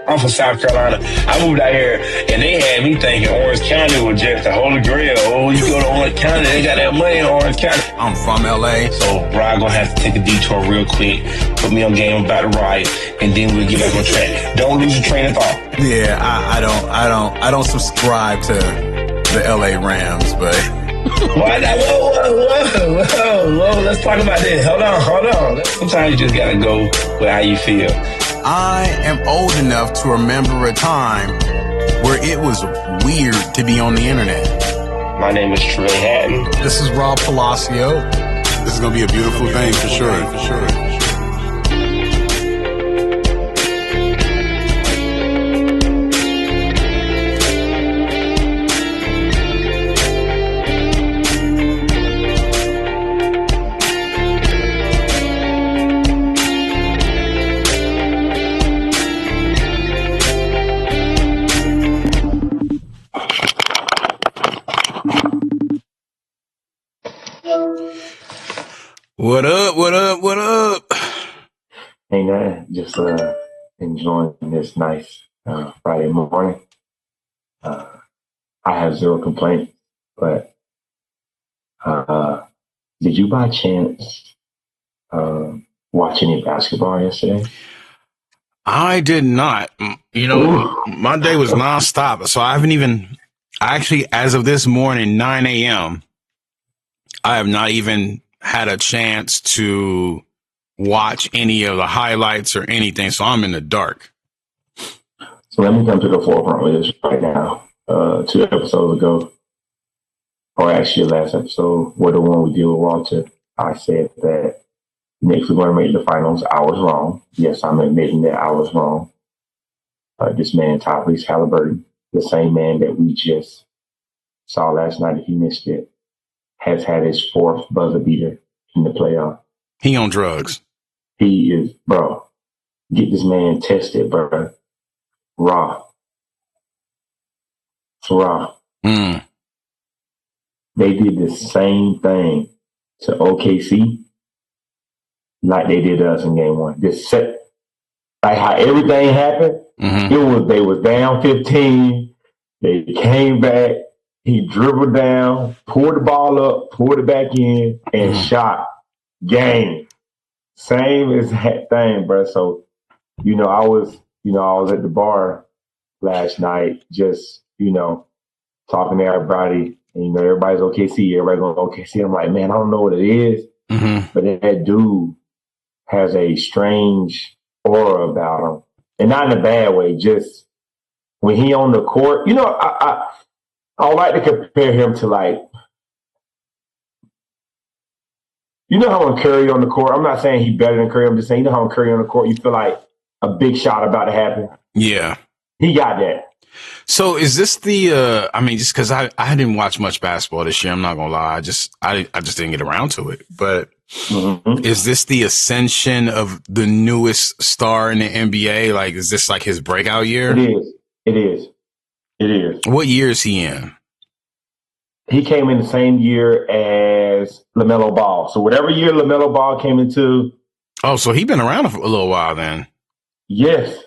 I'm from South Carolina. I moved out here, and they had me thinking Orange County was just the Holy Grail. Oh, you go to Orange County, they got that money in Orange County. I'm from LA, so Brian gonna have to take a detour real quick, put me on game about to right, and then we'll get back on track. Don't lose your train of thought. Yeah, I don't subscribe to the LA Rams, but Why not? Whoa. Let's talk about this. Hold on. Sometimes you just gotta go with how you feel. I am old enough to remember a time where it was weird to be on the internet. My name is Trey Hatton. This is Rob Palacio. This is gonna be a beautiful thing for sure. What up? Hey, man, just enjoying this nice Friday morning. I have zero complaints, but did you by chance watch any basketball yesterday? I did not. My day was nonstop, so actually, as of this morning, 9 a.m., I have not even had a chance to watch any of the highlights or anything, so I'm in the dark. So let me come to the forefront with this right now. 2 episodes ago, or actually last episode, the one we did with Walter, I said that Knicks were going to make the finals. I was wrong. Yes, I'm admitting that I was wrong. This man, Tyrese Halliburton, the same man that we just saw last night, if you missed it, has had his 4th buzzer beater in the playoff. He on drugs. He is, bro. Get this man tested, bro. Raw. It's raw. They did the same thing to OKC like they did to us in game 1. Like how everything happened, they was down 15. They came back. He dribbled down, pulled the ball up, pulled it back in, and shot. Game. Same exact thing, bro. So, I was at the bar last night, just, talking to everybody. And, everybody's OKC. Everybody going OKC. I'm like, man, I don't know what it is, but that dude has a strange aura about him, and not in a bad way. Just when he on the court, I like to compare him to how when Curry on the court, I'm not saying he's better than Curry, I'm just saying, how when Curry on the court, you feel like a big shot about to happen. Yeah. He got that. So is this the, just because I didn't watch much basketball this year, I'm not going to lie. I just didn't get around to it. But is this the ascension of the newest star in the NBA? Like, is this like his breakout year? It is. What year is he in? He came in the same year as LaMelo Ball. So whatever year LaMelo Ball came into. Oh, so he been around for a little while then. Yes.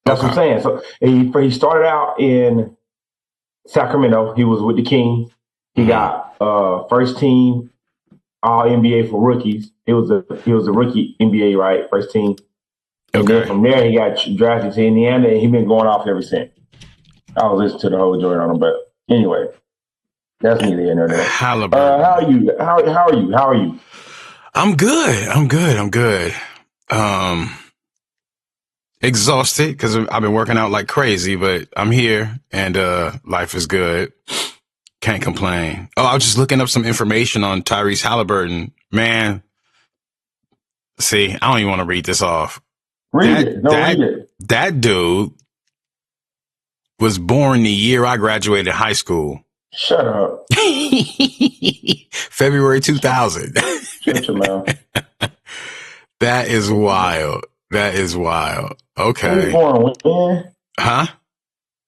That's what I'm saying. So he started out in Sacramento. He was with the Kings. He got first team All NBA for rookies. He was a rookie NBA, right? First team. And then from there he got drafted to Indiana, and he's been going off ever since. I was listening to the whole joint on him, but anyway, that's neither here nor there. Halliburton. How are you? How are you? I'm good. Exhausted because I've been working out like crazy, but I'm here and life is good. Can't complain. Oh, I was just looking up some information on Tyrese Halliburton. Man, see, I don't even want to read this off. Read it. That dude was born the year I graduated high school. Shut up. February 2000. Shut your mouth. That is wild. Okay. He was born when? Huh?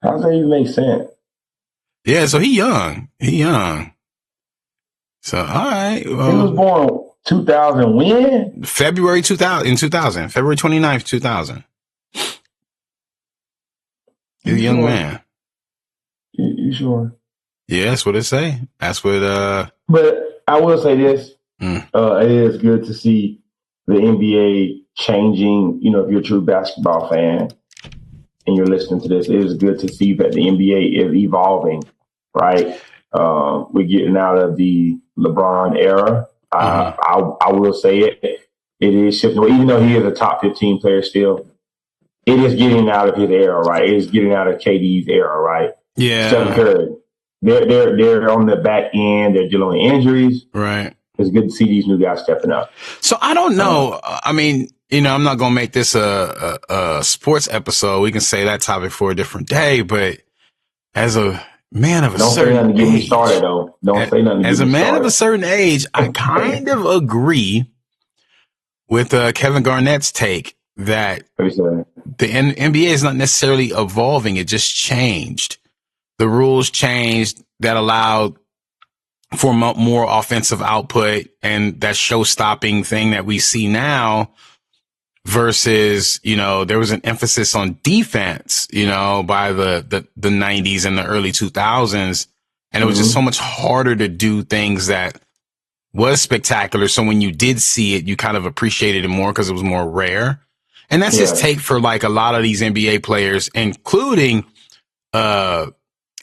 How does that even make sense? Yeah, so he young. So, all right. Well, he was born 2000 when? February 2000. February 29th, 2000. He's a young man. You sure? Yeah, that's what it say. That's what. But I will say this: it is good to see the NBA changing. You know, if you're a true basketball fan and you're listening to this, it is good to see that the NBA is evolving. Right? We're getting out of the LeBron era. I will say it. It is shifting. Even though he is a top 15 player still, it is getting out of his era, right? It is getting out of KD's era, right? Yeah. Stephen Curry. They're on the back end. They're dealing with injuries. Right. It's good to see these new guys stepping up. So I don't know. I mean, you know, I'm not going to make this a sports episode. We can say that topic for a different day, but as a man of a certain age. Don't say nothing to get me started, though. Don't say nothing to get me started. As a man of a certain age, I kind of agree with Kevin Garnett's take that the NBA is not necessarily evolving. It just changed. The rules changed that allowed for more offensive output and that show-stopping thing that we see now versus, you know, there was an emphasis on defense, you know, by the 90s and the early 2000s. And it was just so much harder to do things that was spectacular. So when you did see it, you kind of appreciated it more because it was more rare. And that's his take for like a lot of these NBA players, including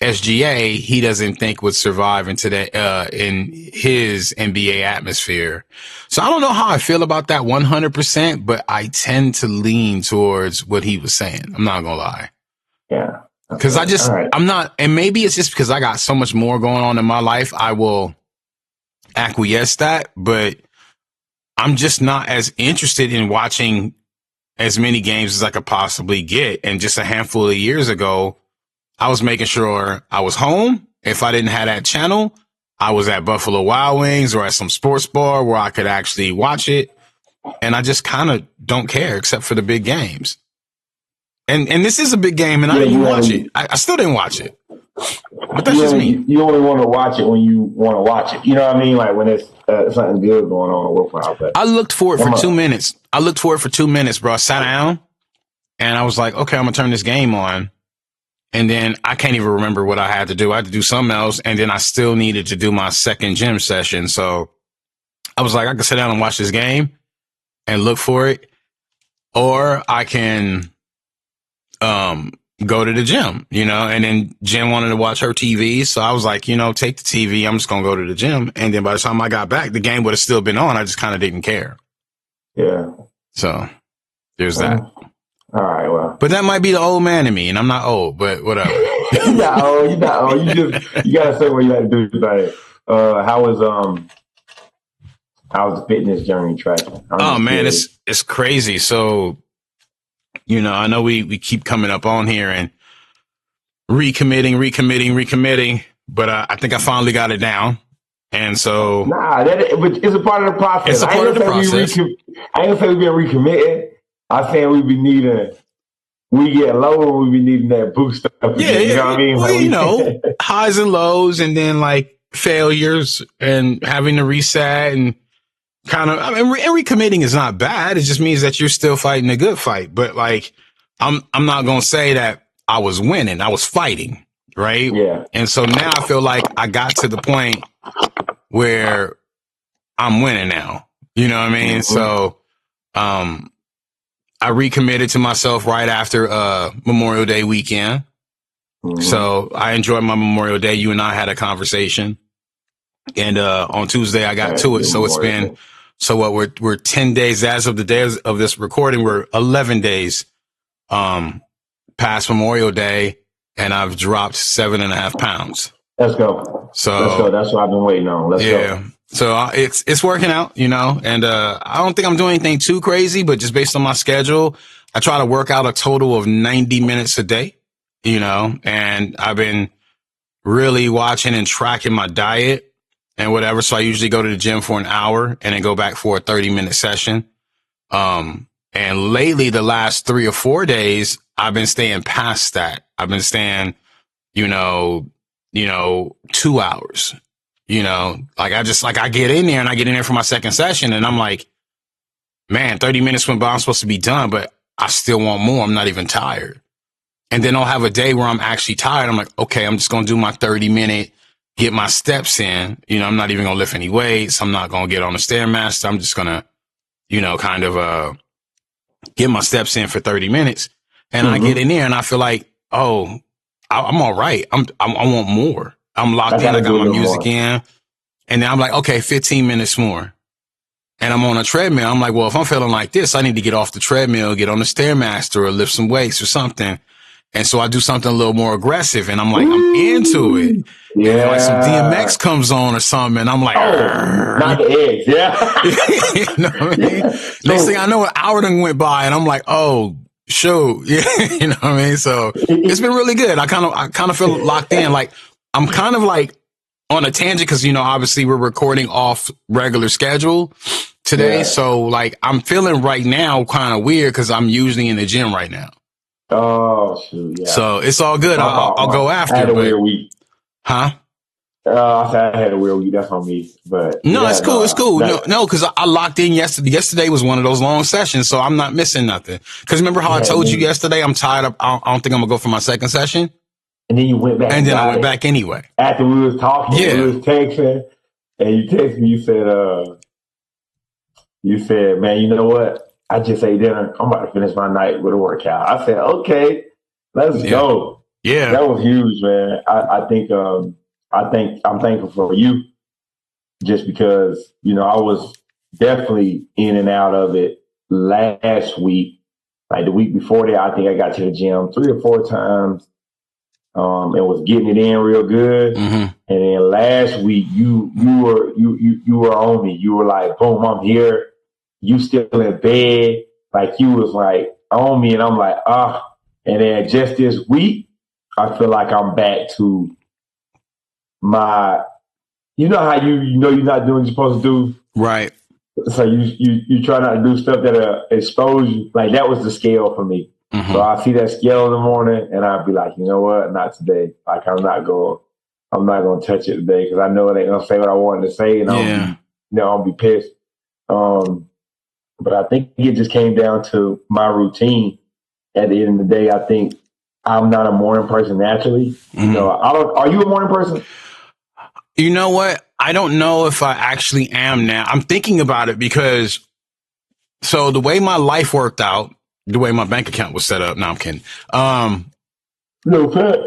SGA. He doesn't think would survive in his NBA atmosphere. So I don't know how I feel about that 100%, but I tend to lean towards what he was saying. I'm not gonna lie. Yeah. Because I'm not, and maybe it's just because I got so much more going on in my life, I will acquiesce that, but I'm just not as interested in watching as many games as I could possibly get. And just a handful of years ago, I was making sure I was home. If I didn't have that channel, I was at Buffalo Wild Wings or at some sports bar where I could actually watch it. And I just kind of don't care except for the big games. And this is a big game, and I didn't watch it. I still didn't watch it. But that's just me. You only want to watch it when you want to watch it. You know what I mean? Like when it's something good going on. But I looked for it for 2 minutes. I looked for it for 2 minutes, bro. I sat down, and I was like, okay, I'm going to turn this game on. And then I can't even remember what I had to do. I had to do something else, and then I still needed to do my second gym session. So I was like, I can sit down and watch this game and look for it, or I can go to the gym, you know. And then Jen wanted to watch her TV, so I was like, you know, take the TV. I'm just gonna go to the gym. And then by the time I got back, the game would have still been on. I just kind of didn't care. Yeah. So there's that. All right. Well, but that might be the old man in me, and I'm not old, but whatever. You're not old. You gotta say what you got to do about it. How was the fitness journey tracking? Oh man, it's crazy. So, you know, I know we keep coming up on here and recommitting, but I think I finally got it down. And so, it's a part of the process. It's a part of the process. I ain't gonna say we've been recommitting. I'm saying we get low and we be needing that boost up. Yeah, you know what I mean? Well, you know, highs and lows, and then like failures and having to reset and kind of, I mean, recommitting is not bad. It just means that you're still fighting a good fight. But like, I'm not going to say that I was winning. I was fighting. Right. Yeah. And so now I feel like I got to the point where I'm winning now. You know what I mean? Mm-hmm. So, I recommitted to myself right after, Memorial Day weekend. Mm-hmm. So I enjoyed my Memorial Day. You and I had a conversation, and, on Tuesday I got to it. So it's been, so what we're 10 days as of the day of this recording. We're 11 days, past Memorial Day, and I've dropped 7.5 pounds. Let's go. So let's go. That's what I've been waiting on. Let's go. So it's working out, you know, and I don't think I'm doing anything too crazy, but just based on my schedule, I try to work out a total of 90 minutes a day, you know, and I've been really watching and tracking my diet and whatever. So I usually go to the gym for an hour and then go back for a 30-minute session. And lately, the last 3 or 4 days, I've been staying past that. I've been staying, you know, 2 hours. You know, like I get in there for my second session and I'm like, man, 30 minutes went by. I'm supposed to be done, but I still want more. I'm not even tired. And then I'll have a day where I'm actually tired. I'm like, okay, I'm just going to do my 30-minute, get my steps in. You know, I'm not even going to lift any weights. I'm not going to get on the Stairmaster. I'm just going to, you know, kind of get my steps in for 30 minutes. And I get in there and I feel like, oh, I'm all right. I want more. I'm locked in. I got my music in. And then I'm like, okay, 15 minutes more. And I'm on a treadmill. I'm like, well, if I'm feeling like this, I need to get off the treadmill, get on the Stairmaster or lift some weights or something. And so I do something a little more aggressive and I'm like, I'm into it. Yeah. And then like some DMX comes on or something and I'm like, not the eggs. Yeah. You know what I mean? Next thing I know, an hour done went by and I'm like, oh, shoot. Yeah. You know what I mean? So it's been really good. I kind of feel locked in. Like I'm kind of like on a tangent because, you know, obviously we're recording off regular schedule today. Yeah. So like I'm feeling right now kind of weird because I'm usually in the gym right now. Oh, shoot, yeah. So it's all good. I'll go after. I had a weird week. Huh? I had a weird week. That's on me. But no, it's cool. It's cool. No, because I locked in yesterday. Yesterday was one of those long sessions, so I'm not missing nothing. Because remember how I told you yesterday, I'm tired of. I don't think I'm gonna go for my second session. And then you went back. And then I went back anyway. After we was talking, we was texting, and you texted me. You said, man, you know what? I just ate dinner. I'm about to finish my night with a workout. I said, okay, let's go. Yeah. That was huge, man. I think I'm thankful for you just because, you know, I was definitely in and out of it last week. Like the week before that, I think I got to the gym 3 or 4 times and was getting it in real good. Mm-hmm. And then last week you were on me. You were like, boom, I'm here. You still in bed, like you was like on me, and I'm like, And then just this week, I feel like I'm back to my, you know how you know you're not doing what you're supposed to do, right? So you try not to do stuff that expose you. Like that was the scale for me. Mm-hmm. So I see that scale in the morning, and I'd be like, you know what, not today. Like I'm not going to touch it today because I know it ain't gonna say what I wanted to say, and I'll be pissed. But I think it just came down to my routine. At the end of the day, I think I'm not a morning person naturally. Mm-hmm. You know, are you a morning person? You know what? I don't know if I actually am now. I'm thinking about it because so the way my life worked out, the way my bank account was set up. No, I'm kidding. No, Pat.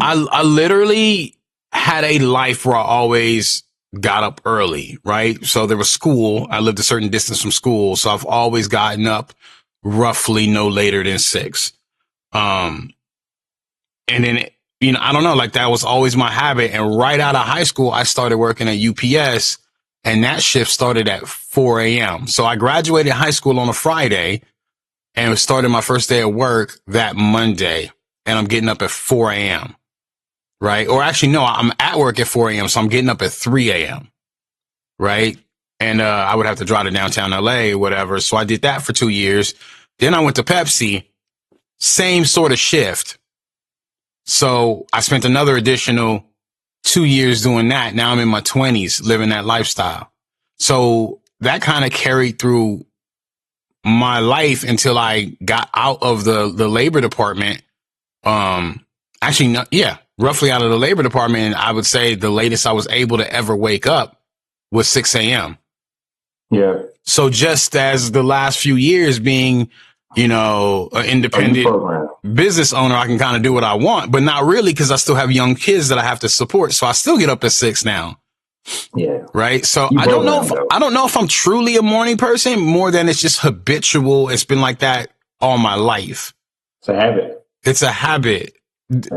I literally had a life where I always got up early, right? So there was school. I lived a certain distance from school. So I've always gotten up roughly no later than 6. And then, you know, I don't know, like that was always my habit. And right out of high school, I started working at UPS and that shift started at 4 a.m. So I graduated high school on a Friday and started my first day of work that Monday. And I'm getting up at 4 a.m. Right. Or actually, no, I'm at work at 4 a.m. So I'm getting up at 3 a.m. Right. And I would have to drive to downtown LA or whatever. So I did that for 2 years. Then I went to Pepsi, same sort of shift. So I spent another additional 2 years doing that. Now I'm in my 20s living that lifestyle. So that kind of carried through my life until I got out of the labor department. Roughly out of the labor department. And I would say the latest I was able to ever wake up was 6 a.m. Yeah. So just as the last few years being, you know, an independent business owner, I can kind of do what I want, but not really because I still have young kids that I have to support. So I still get up at 6 now. Yeah. Right. So I don't know if I'm truly a morning person more than it's just habitual. It's been like that all my life. It's a habit. It's a habit.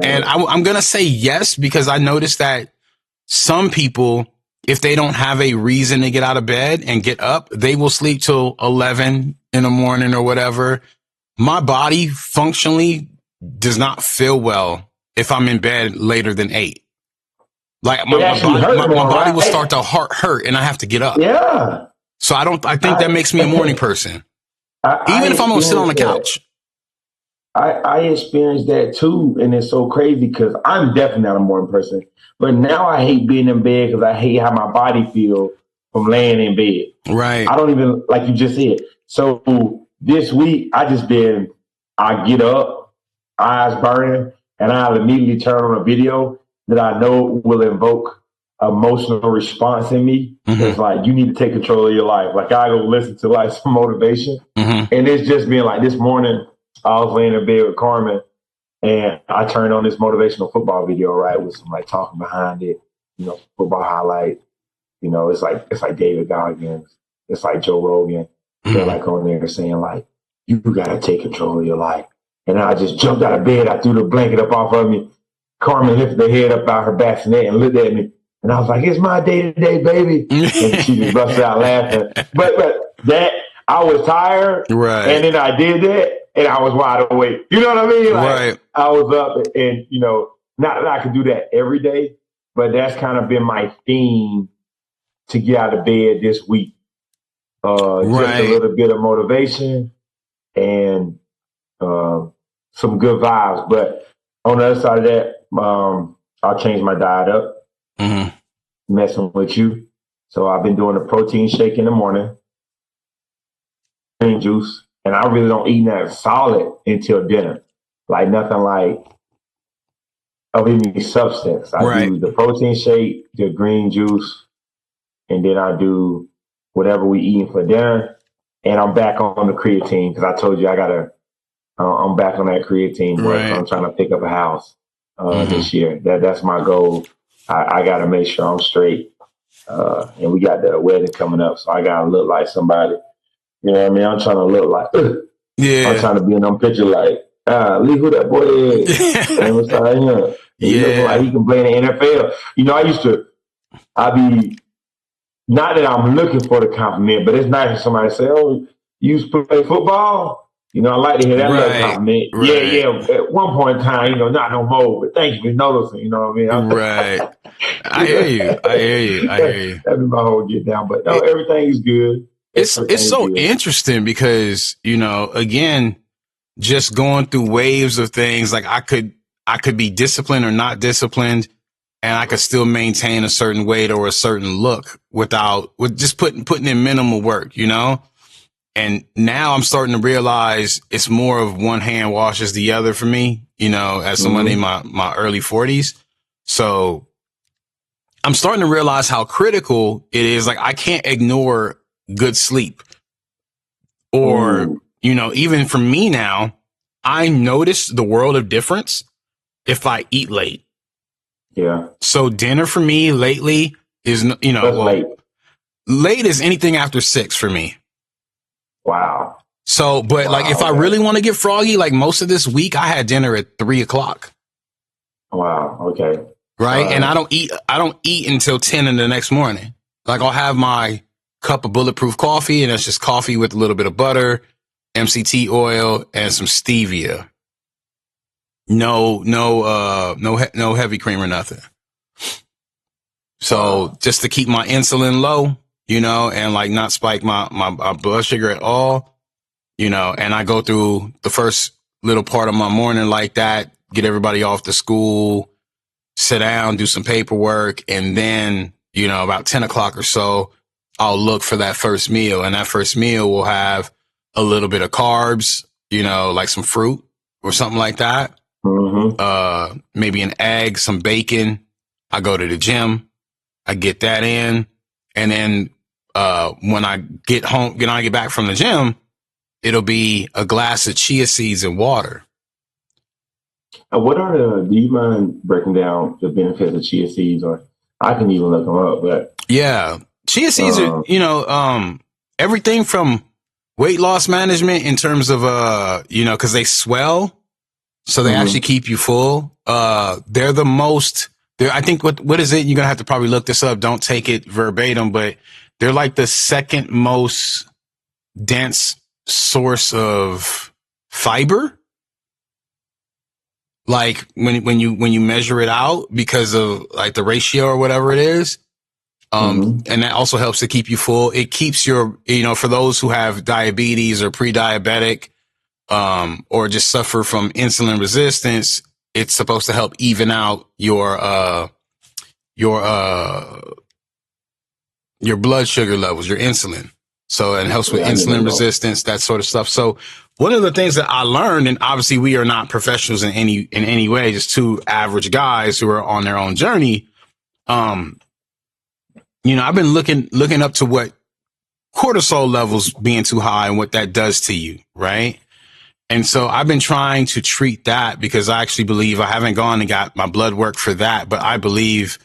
And I'm going to say yes, because I noticed that some people, if they don't have a reason to get out of bed and get up, they will sleep till 11 in the morning or whatever. My body functionally does not feel well if I'm in bed later than 8. Like my body will start to hurt and I have to get up. Yeah. So I think that makes me a morning person. Even if I'm going to sit on the couch. I experienced that too, and it's so crazy because I'm definitely not a morning person. But now I hate being in bed because I hate how my body feels from laying in bed. Right. I don't even, like you just said. So this week, I get up, eyes burning, and I'll immediately turn on a video that I know will invoke emotional response in me. It's like, you need to take control of your life. Like, I go listen to like some motivation, and it's just being like, this morning I was laying in bed with Carmen, and I turned on this motivational football video, right, with some like talking behind it, you know, football highlight. You know, it's like David Goggins, it's like Joe Rogan. They're like on there saying like, you gotta take control of your life. And I just jumped out of bed. I threw the blanket up off of me. Carmen lifted her head up out her bassinet and looked at me. And I was like, it's my day today, baby. And she just busted out laughing. But that, I was tired. Right. And then I did that and I was wide awake. You know what I mean? Like, right. I was up and, you know, not that I could do that every day, but that's kind of been my theme to get out of bed this week. Just a little bit of motivation and some good vibes. But on the other side of that, I'll change my diet up, messing with you. So I've been doing a protein shake in the morning, green juice, and I really don't eat that solid until dinner. Like nothing like of any substance. I do the protein shake, the green juice, and then I do whatever we eating for dinner. And I'm back on the creatine because I told you I'm back on that creatine. Right. So I'm trying to pick up a house this year. That's my goal. I got to make sure I'm straight. And we got the wedding coming up, so I got to look like somebody. You know what I mean? I'm trying to look like, I'm trying to be in them picture like, Lee, who that boy is? And it's like, he look like he can play in the NFL. You know, I be, not that I'm looking for the compliment, but it's nice when somebody say, oh, you used to play football? You know, I like to hear that little compliment. Right. Yeah. At one point in time, not no more, but thank you for noticing, you know what I mean? Right. I hear you. That'd be my whole get down. But no, everything is good. It's so good. Interesting because, again, just going through waves of things, like I could be disciplined or not disciplined, and I could still maintain a certain weight or a certain look with just putting in minimal work, And now I'm starting to realize it's more of one hand washes the other for me, as somebody in my early 40s. So I'm starting to realize how critical it is. Like, I can't ignore good sleep or, even for me now, I notice the world of difference if I eat late. Yeah. So dinner for me lately is, late. Late is anything after 6 for me. Wow. So, but like, if I really want to get froggy, like most of this week, I had dinner at 3:00. Wow. Okay. Right. And I don't eat until 10 in the next morning. Like, I'll have my cup of bulletproof coffee, and it's just coffee with a little bit of butter, MCT oil, and some stevia. No heavy cream or nothing. So just to keep my insulin low, and like not spike my blood sugar at all, and I go through the first little part of my morning like that, get everybody off to school, sit down, do some paperwork. And then, about 10 o'clock or so, I'll look for that first meal, and that first meal will have a little bit of carbs, like some fruit or something like that. Maybe an egg, some bacon. I go to the gym, I get that in. And then, when I get home, when I get back from the gym, it'll be a glass of chia seeds and water. Do you mind breaking down the benefits of chia seeds? Or I can even look them up, but. Yeah. Chia seeds are, everything from weight loss management in terms of, cause they swell. So they actually keep you full. They're the most, I think what is it? You're going to have to probably look this up. Don't take it verbatim, but they're like the second most dense source of fiber. Like when you measure it out because of like the ratio or whatever it is. And that also helps to keep you full. It keeps your, for those who have diabetes or pre-diabetic, or just suffer from insulin resistance, it's supposed to help even out your blood sugar levels, your insulin. So it helps with insulin resistance, that sort of stuff. So one of the things that I learned, and obviously we are not professionals in any way, just two average guys who are on their own journey. You know, I've been looking up to what cortisol levels being too high and what that does to you. Right. And so I've been trying to treat that because I actually believe I haven't gone and got my blood work for that, but I believe,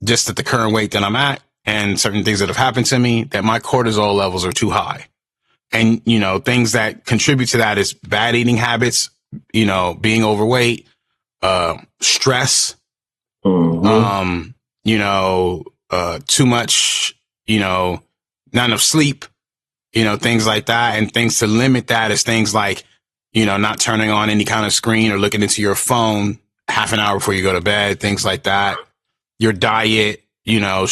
just at the current weight that I'm at and certain things that have happened to me, that my cortisol levels are too high. And, you know, things that contribute to that is bad eating habits, you know, being overweight, stress, you know, too much, you know, not enough sleep, you know, things like that. And things to limit that is things like, you know, not turning on any kind of screen or looking into your phone half an hour before you go to bed, things like that. Your diet, you know,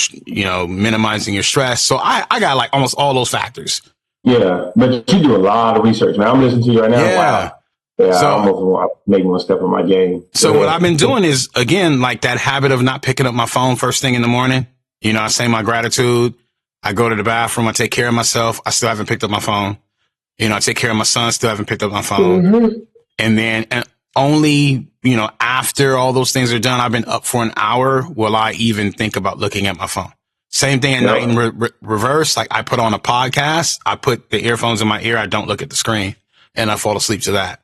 minimizing your stress. So I got like almost all those factors. Yeah, but you do a lot of research, man. I'm listening to you right now. Yeah. Wow. Yeah, so, I almost make one step in my game. So what I've been doing is, again, like that habit of not picking up my phone first thing in the morning. You know, I say my gratitude. I go to the bathroom. I take care of myself. I still haven't picked up my phone. You know, I take care of my son. Still haven't picked up my phone. And then only, you know, after all those things are done, I've been up for an hour. Will I even think about looking at my phone? Same thing at night in reverse. Like I put on a podcast. I put the earphones in my ear. I don't look at the screen and I fall asleep to that.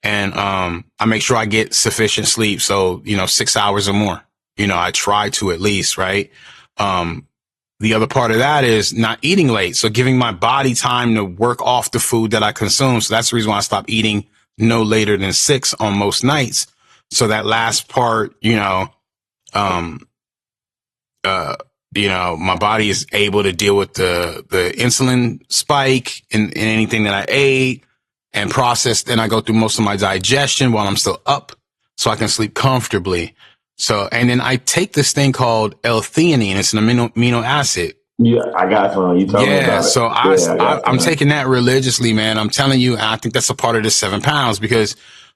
And, I make sure I get sufficient sleep. So, you know, 6 hours or more, you know, I try to at least, right? The other part of that is not eating late. So giving my body time to work off the food that I consume. So that's the reason why I stopped eating no later than 6 on most nights. So that last part, you know, my body is able to deal with the insulin spike in anything that I ate and process. Then I go through most of my digestion while I'm still up so I can sleep comfortably. So, and then I take this thing called L-theanine. It's an amino acid. Yeah, I got some. You told me about it. So I'm taking that religiously, man. I'm telling you, and I think that's a part of this 7 pounds because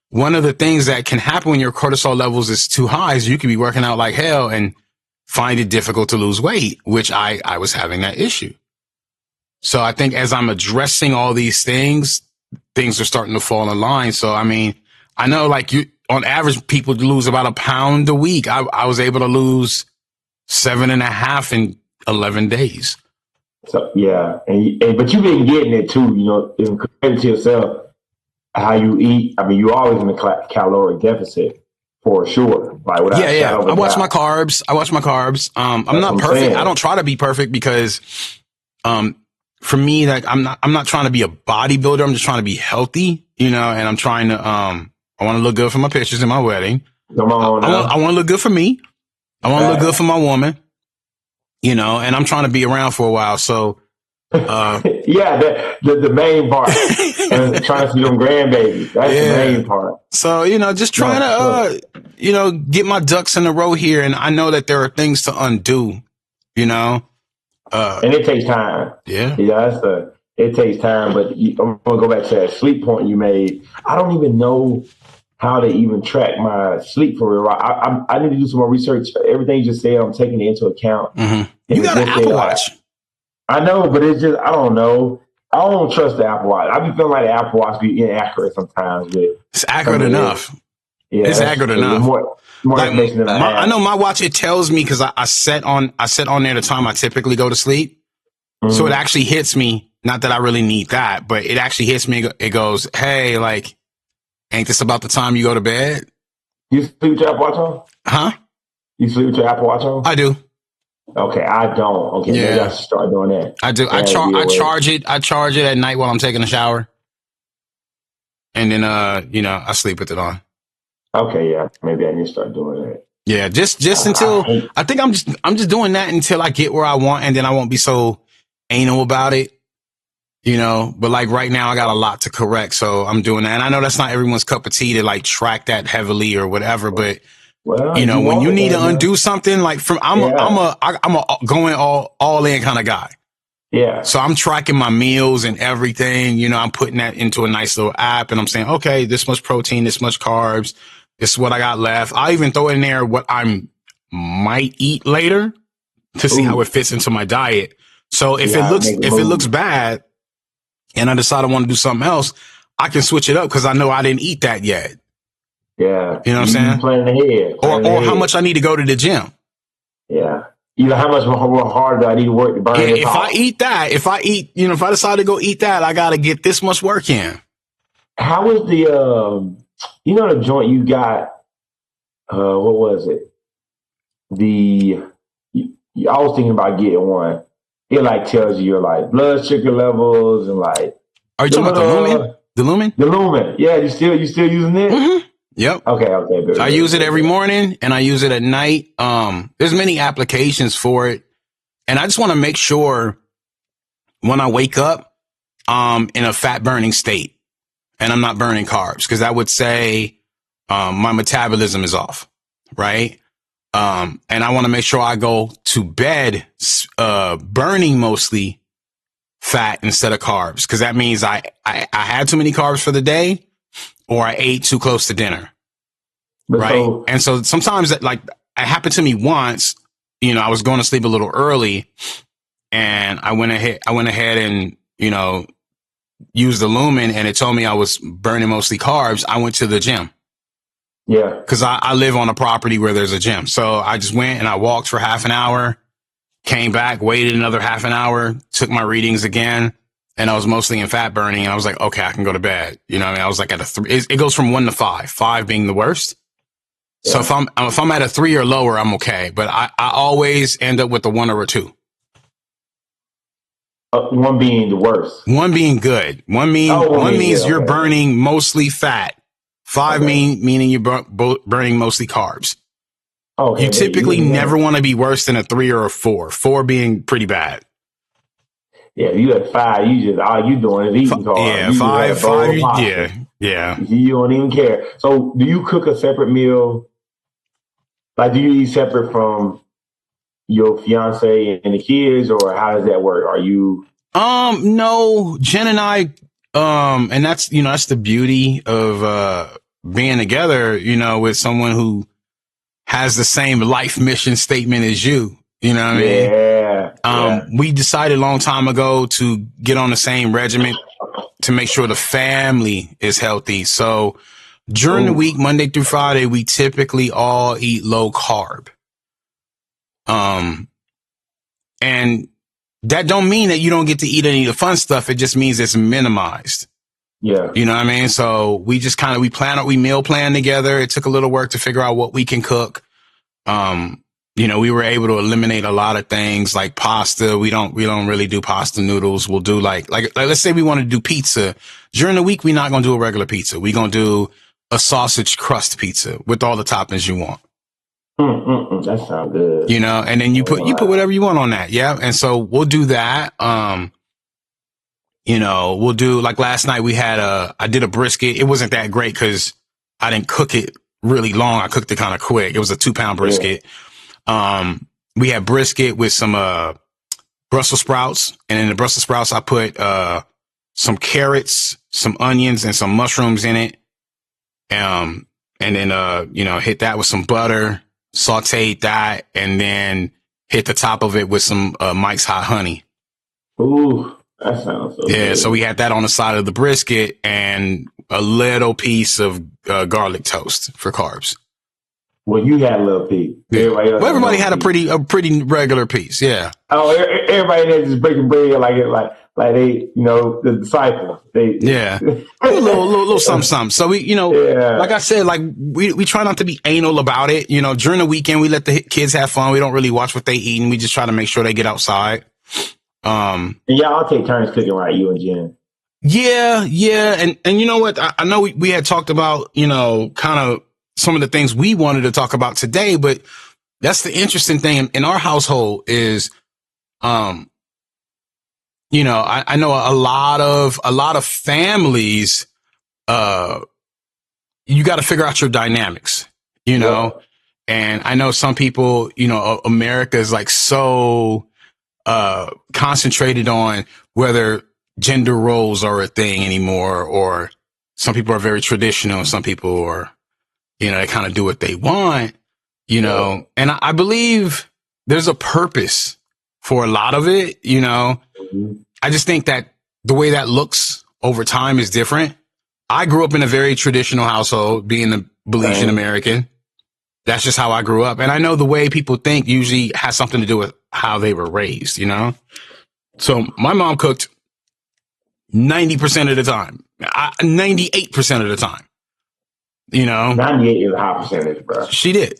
one of the things that can happen when your cortisol levels is too high is you could be working out like hell and find it difficult to lose weight, which I was having that issue. So I think as I'm addressing all these things are starting to fall in line. So, I mean, I know like on average, people lose about a pound a week. I was able to lose 7.5 in 11 days. So, yeah. But you've been getting it too, you know, compared to yourself, how you eat. I mean, you're always in a caloric deficit. For sure. Like, I watch my carbs. I'm not perfect. I don't try to be perfect because, for me, like I'm not trying to be a bodybuilder. I'm just trying to be healthy, you know, and I'm trying to, I want to look good for my pictures in my wedding. Come on. I want to look good for me. I want to look good for my woman, you know, and I'm trying to be around for a while. So, the main part, and trying to see them grandbabies. That's the main part. So, you know, just trying to, you know, get my ducks in a row here. And I know that there are things to undo, you know. And it takes time. Yeah. Yeah, it takes time. But I'm going to go back to that sleep point you made. I don't even know how to even track my sleep for real. I need to do some more research. Everything you just said, I'm taking it into account. Mm-hmm. You got an Apple Watch. I know, but it's just, I don't know. I don't trust the Apple Watch. I be feeling like the Apple Watch be inaccurate sometimes. It's accurate enough. Yeah, it's accurate enough. More like, information than I know my watch, it tells me because I set on there the time I typically go to sleep. Mm-hmm. So it actually hits me. Not that I really need that, but it actually hits me. It goes, hey, like, ain't this about the time you go to bed? You sleep with your Apple Watch on? Huh? You sleep with your Apple Watch on? I do. Okay, I don't. Okay, maybe I should start doing that. I do. I charge it. I charge it at night while I'm taking a shower, and then you know, I sleep with it on. Okay, yeah, maybe I need to start doing that. Yeah, just until I think I'm just doing that until I get where I want, and then I won't be so anal about it, you know. But like right now, I got a lot to correct, so I'm doing that. And I know that's not everyone's cup of tea to like track that heavily or whatever, but. Well, you know, when you need to undo something, like I'm a going all in kind of guy. Yeah. So I'm tracking my meals and everything. You know, I'm putting that into a nice little app, and I'm saying, okay, this much protein, this much carbs, this is what I got left. I even throw in there what I might eat later to see how it fits into my diet. So if it looks bad and I decide I want to do something else, I can switch it up because I know I didn't eat that yet. Yeah. You know what I'm saying? Planning ahead. Or how much I need to go to the gym. Yeah. How much more harder I need to work to burn this off. If I decide to go eat that, I got to get this much work in. How was the, the joint you got, what was it? I was thinking about getting one. It like tells you your like blood sugar levels and like. Are you talking about the Lumen? The Lumen? The Lumen. Yeah, you still using it? Mm-hmm. Yep. Okay. Good. I use it every morning and I use it at night. There's many applications for it. And I just want to make sure when I wake up, in a fat burning state and I'm not burning carbs because that would say, my metabolism is off. Right. And I want to make sure I go to bed, burning mostly fat instead of carbs. Cause that means I had too many carbs for the day or I ate too close to dinner. Right. And so sometimes it happened to me once, I was going to sleep a little early and I went ahead and, used the Lumen and it told me I was burning mostly carbs. I went to the gym. Yeah. Cause I live on a property where there's a gym. So I just went and I walked for half an hour, came back, waited another half an hour, took my readings again. And I was mostly in fat burning. And I was like, okay, I can go to bed. I was like at a 3. It goes from 1 to 5, 5 being the worst. Yeah. So if I'm at a 3 or lower, I'm okay. But I always end up with a 1 or a 2. 1 being the worst. 1 being good. One means you're burning mostly fat. 5 meaning you're burning mostly carbs. Okay, you typically never want to be worse than a 3 or a 4. 4 being pretty bad. Yeah, you at 5, you just all you doing is eating carbs. Yeah, 5. Yeah. You don't even care. So, do you cook a separate meal? Like, do you eat separate from your fiance and the kids, or how does that work? Are you? No, Jen and I, and that's the beauty of being together. With someone who has the same life mission statement as you. You know what I mean? Yeah. We decided a long time ago to get on the same regimen to make sure the family is healthy. So during the week, Monday through Friday, we typically all eat low carb. And that don't mean that you don't get to eat any of the fun stuff. It just means it's minimized. Yeah. You know what I mean? So we just we meal plan together. It took a little work to figure out what we can cook. We were able to eliminate a lot of things like pasta. We don't really do pasta noodles. We'll do like let's say we want to do pizza. During the week, we're not going to do a regular pizza. We're going to do a sausage crust pizza with all the toppings you want. That sounds good. And then you put whatever you want on that. Yeah. And so we'll do that. We'll do like last night I did a brisket. It wasn't that great because I didn't cook it really long. I cooked it kind of quick. It was a 2-pound brisket. Yeah. We had brisket with some, Brussels sprouts, and in the Brussels sprouts, I put, some carrots, some onions and some mushrooms in it. And then, hit that with some butter, sauteed that, and then hit the top of it with some, Mike's Hot Honey. Ooh, that sounds so good. So we had that on the side of the brisket and a little piece of, garlic toast for carbs. Well, you had a little piece. Yeah. Everybody had a pretty regular piece. Yeah. Oh, everybody there just breaking bread like they, the disciples. Yeah. a little something. So we, like I said, like we try not to be anal about it. During the weekend, we let the kids have fun. We don't really watch what they eat, and we just try to make sure they get outside. And y'all take turns cooking, right? You and Jen. Yeah. And you know what? I know we had talked about, kind of some of the things we wanted to talk about today, but that's the interesting thing in our household is, I know a lot of families, you got to figure out your dynamics, and I know some people, America is like so, concentrated on whether gender roles are a thing anymore, or some people are very traditional and some people are, they kind of do what they want, and I believe there's a purpose for a lot of it, you know. I just think that the way that looks over time is different. I grew up in a very traditional household, being a Belizean American. That's just how I grew up. And I know the way people think usually has something to do with how they were raised, you know? So my mom cooked 90% of the time, 98% of the time, you know? 98 is a high percentage, bro. She did.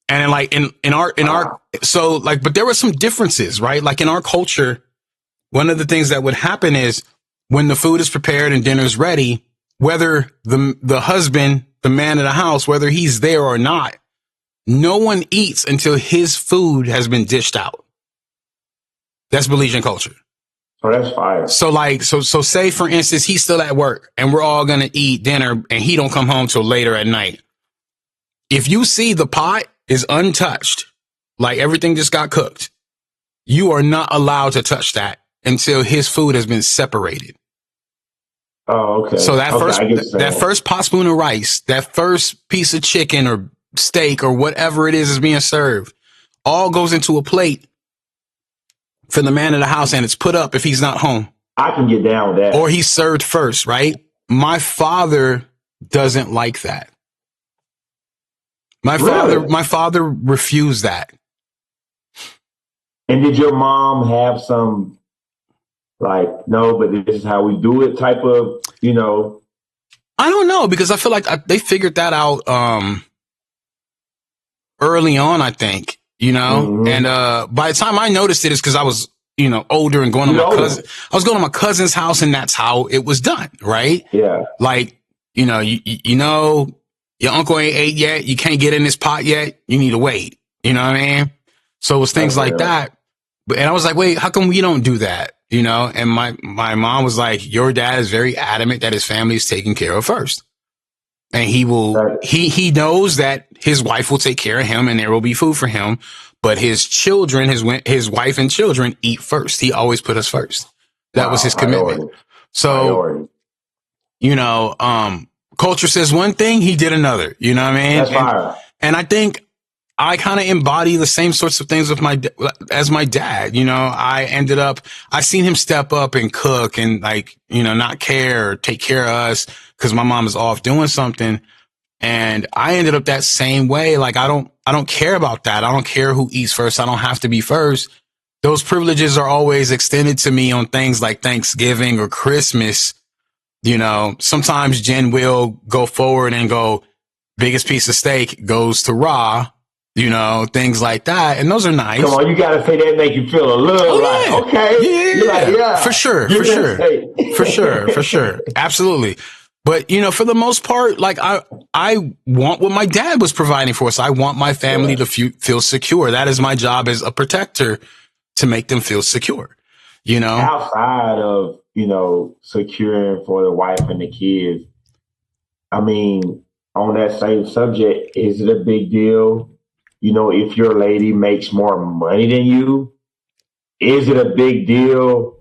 And like in our, so like, but there were some differences, right? Like in our culture, one of the things that would happen is when the food is prepared and dinner's ready, whether the husband, the man of the house, whether he's there or not, no one eats until his food has been dished out. That's Belizean culture. Oh, that's fire. So like, so say for instance, he's still at work and we're all going to eat dinner and he don't come home till later at night. If you see the pot is untouched, like everything just got cooked, you are not allowed to touch that until his food has been separated. Oh, okay. So that first pot spoon of rice, that first piece of chicken or steak or whatever it is being served, all goes into a plate for the man of the house and it's put up if he's not home. I can get down with that. Or he's served first, right? My father doesn't like that. My father refused that. And did your mom have some, like, no, but this is how we do it type of, you know? I don't know, because I feel like they figured that out early on, I think, you know? Mm-hmm. And by the time I noticed it, it's because I was, you know, older and going to my cousin. I was going to my cousin's house and that's how it was done, right? Yeah. Like, you know, you know, your uncle ain't ate yet. You can't get in this pot yet. You need to wait. You know what I mean? So it was things like that. And I was like, wait, how come we don't do that? You know, and my mom was like, your dad is very adamant that his family is taken care of first. And he will, he knows that his wife will take care of him and there will be food for him. But his children, his wife and children eat first. He always put us first. That was his commitment. So, you know, culture says one thing, he did another. You know what I mean? That's fire. And I think I kind of embody the same sorts of things as my dad. You know, I seen him step up and cook and like, you know, not care or take care of us because my mom is off doing something. And I ended up that same way. Like, I don't care about that. I don't care who eats first. I don't have to be first. Those privileges are always extended to me on things like Thanksgiving or Christmas. You know, sometimes Jen will go forward and go, biggest piece of steak goes to Ra. You know, things like that. And those are nice. Come on, you got to say that make you feel a little okay. Yeah. You're like, yeah. For sure. For sure. Absolutely. But, you know, for the most part, like I want what my dad was providing for us. I want my family to feel secure. That is my job as a protector, to make them feel secure, you know? Outside of, you know, securing for the wife and the kids, I mean, on that same subject, is it a big deal? You know, if your lady makes more money than you, is it a big deal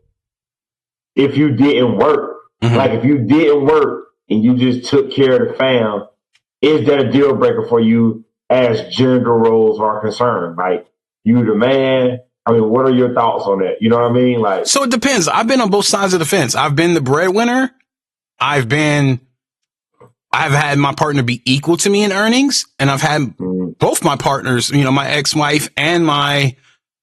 if you didn't work? Mm-hmm. Like if you didn't work and you just took care of the fam, is that a deal breaker for you as gender roles are concerned? Like you the man. I mean, what are your thoughts on that? You know what I mean? Like, so it depends. I've been on both sides of the fence. I've been the breadwinner. I've had my partner be equal to me in earnings, and I've had both my partners, you know, my ex-wife and my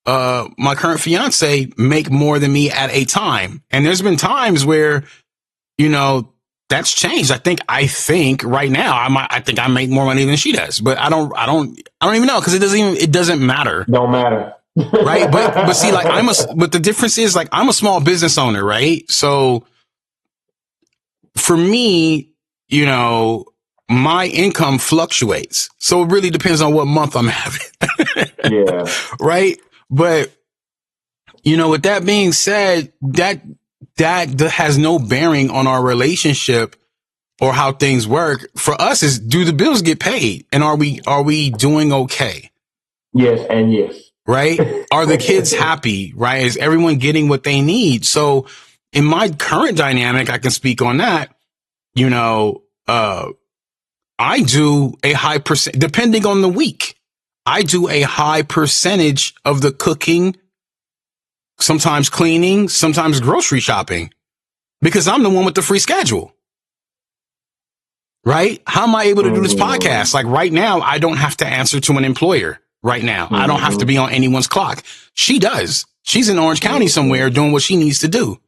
current fiance make more than me at a time. And there's been times where, you know, that's changed. I think right now I think I make more money than she does, but I don't even know, because it doesn't matter. Don't matter. Right. But see, like but the difference is, like, I'm a small business owner, right? So for me, you know, my income fluctuates. So it really depends on what month I'm having. Yeah. Right. But, you know, with that being said, that has no bearing on our relationship or how things work. For us is, do the bills get paid? And are we doing okay? Yes. And yes. Right. Are the kids happy? Right. Is everyone getting what they need? So in my current dynamic, I can speak on that. You know, I do a high percent, depending on the week, I do a high percentage of the cooking, sometimes cleaning, sometimes grocery shopping, because I'm the one with the free schedule. Right? How am I able to do this podcast? Like right now, I don't have to answer to an employer right now. I don't have to be on anyone's clock. She does. She's in Orange County somewhere doing what she needs to do.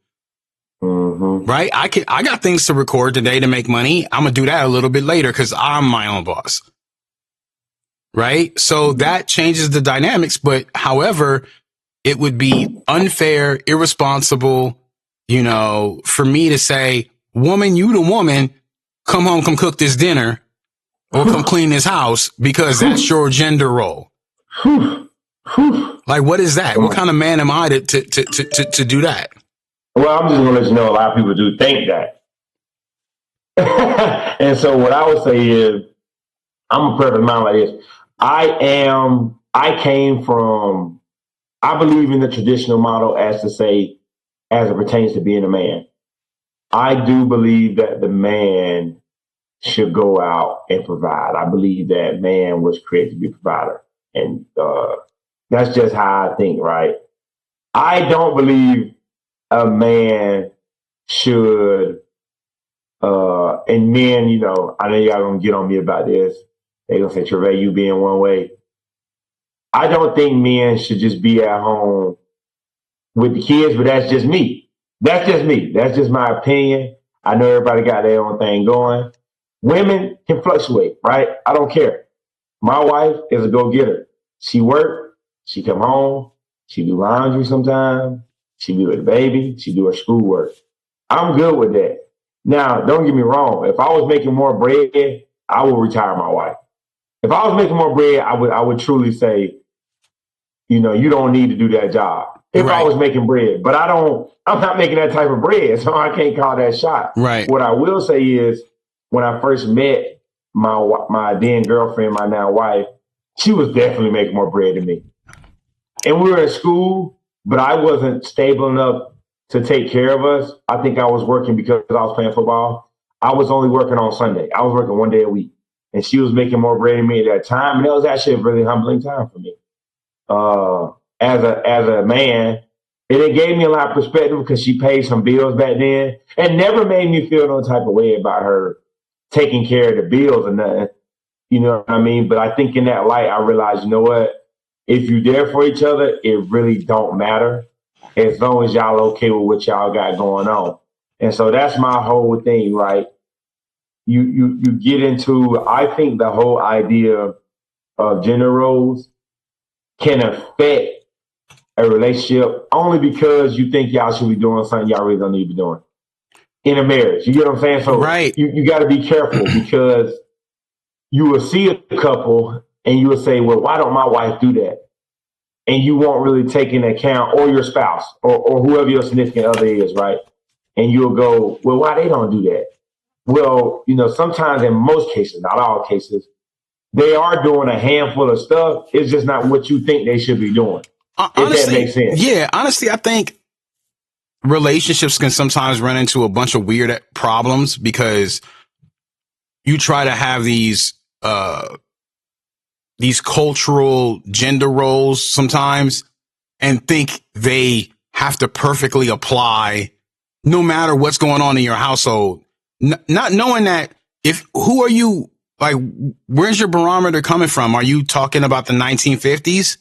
Right? I got things to record today to make money. I'm going to do that a little bit later because I'm my own boss. Right? So that changes the dynamics. But however, it would be unfair, irresponsible, for me to say, woman, you the woman, come home, come cook this dinner or come clean this house because that's your gender role. Like, what is that? What kind of man am I to do that? Well, I'm just going to let you know a lot of people do think that. And so what I would say is, I'm a perfect man like this. I believe in the traditional model as it pertains to being a man. I do believe that the man should go out and provide. I believe that man was created to be a provider. And that's just how I think, right? I don't believe a man should, and men, I know y'all gonna get on me about this. They gonna say, Trevay, you being one way. I don't think men should just be at home with the kids, but that's just me. That's just me. That's just my opinion. I know everybody got their own thing going. Women can fluctuate, right? I don't care. My wife is a go-getter. She work, she come home, she do laundry sometimes, she be with the baby, she do her schoolwork. I'm good with that. Now, don't get me wrong. If I was making more bread, I would retire my wife. If I was making more bread, I would truly say, you don't need to do that job. If I was making bread, but I'm not making that type of bread, so I can't call that shot. Right. What I will say is, when I first met my then girlfriend, my now wife, she was definitely making more bread than me. And we were in school, but I wasn't stable enough to take care of us. I think I was working because I was playing football. I was only working on Sunday. I was working one day a week. And she was making more bread than me at that time. And that was actually a really humbling time for me. As a man, and it gave me a lot of perspective because she paid some bills back then and never made me feel no type of way about her taking care of the bills or nothing. You know what I mean? But I think in that light, I realized, you know what? If you're there for each other, it really don't matter as long as y'all okay with what y'all got going on. And so that's my whole thing, right? You get into, I think the whole idea of gender roles can affect a relationship only because you think y'all should be doing something y'all really don't need to be doing in a marriage. You get what I'm saying? So right. You got to be careful because you will see a couple and you will say, well, why don't my wife do that? And you won't really take into account, or your spouse or whoever your significant other is, right? And you'll go, well, why they don't do that? Well, sometimes in most cases, not all cases, they are doing a handful of stuff. It's just not what you think they should be doing. Honestly, if that makes sense. Yeah, honestly, I think relationships can sometimes run into a bunch of weird problems because you try to have these cultural gender roles sometimes and think they have to perfectly apply no matter what's going on in your household. Not knowing that who are you, like, where's your barometer coming from? Are you talking about the 1950s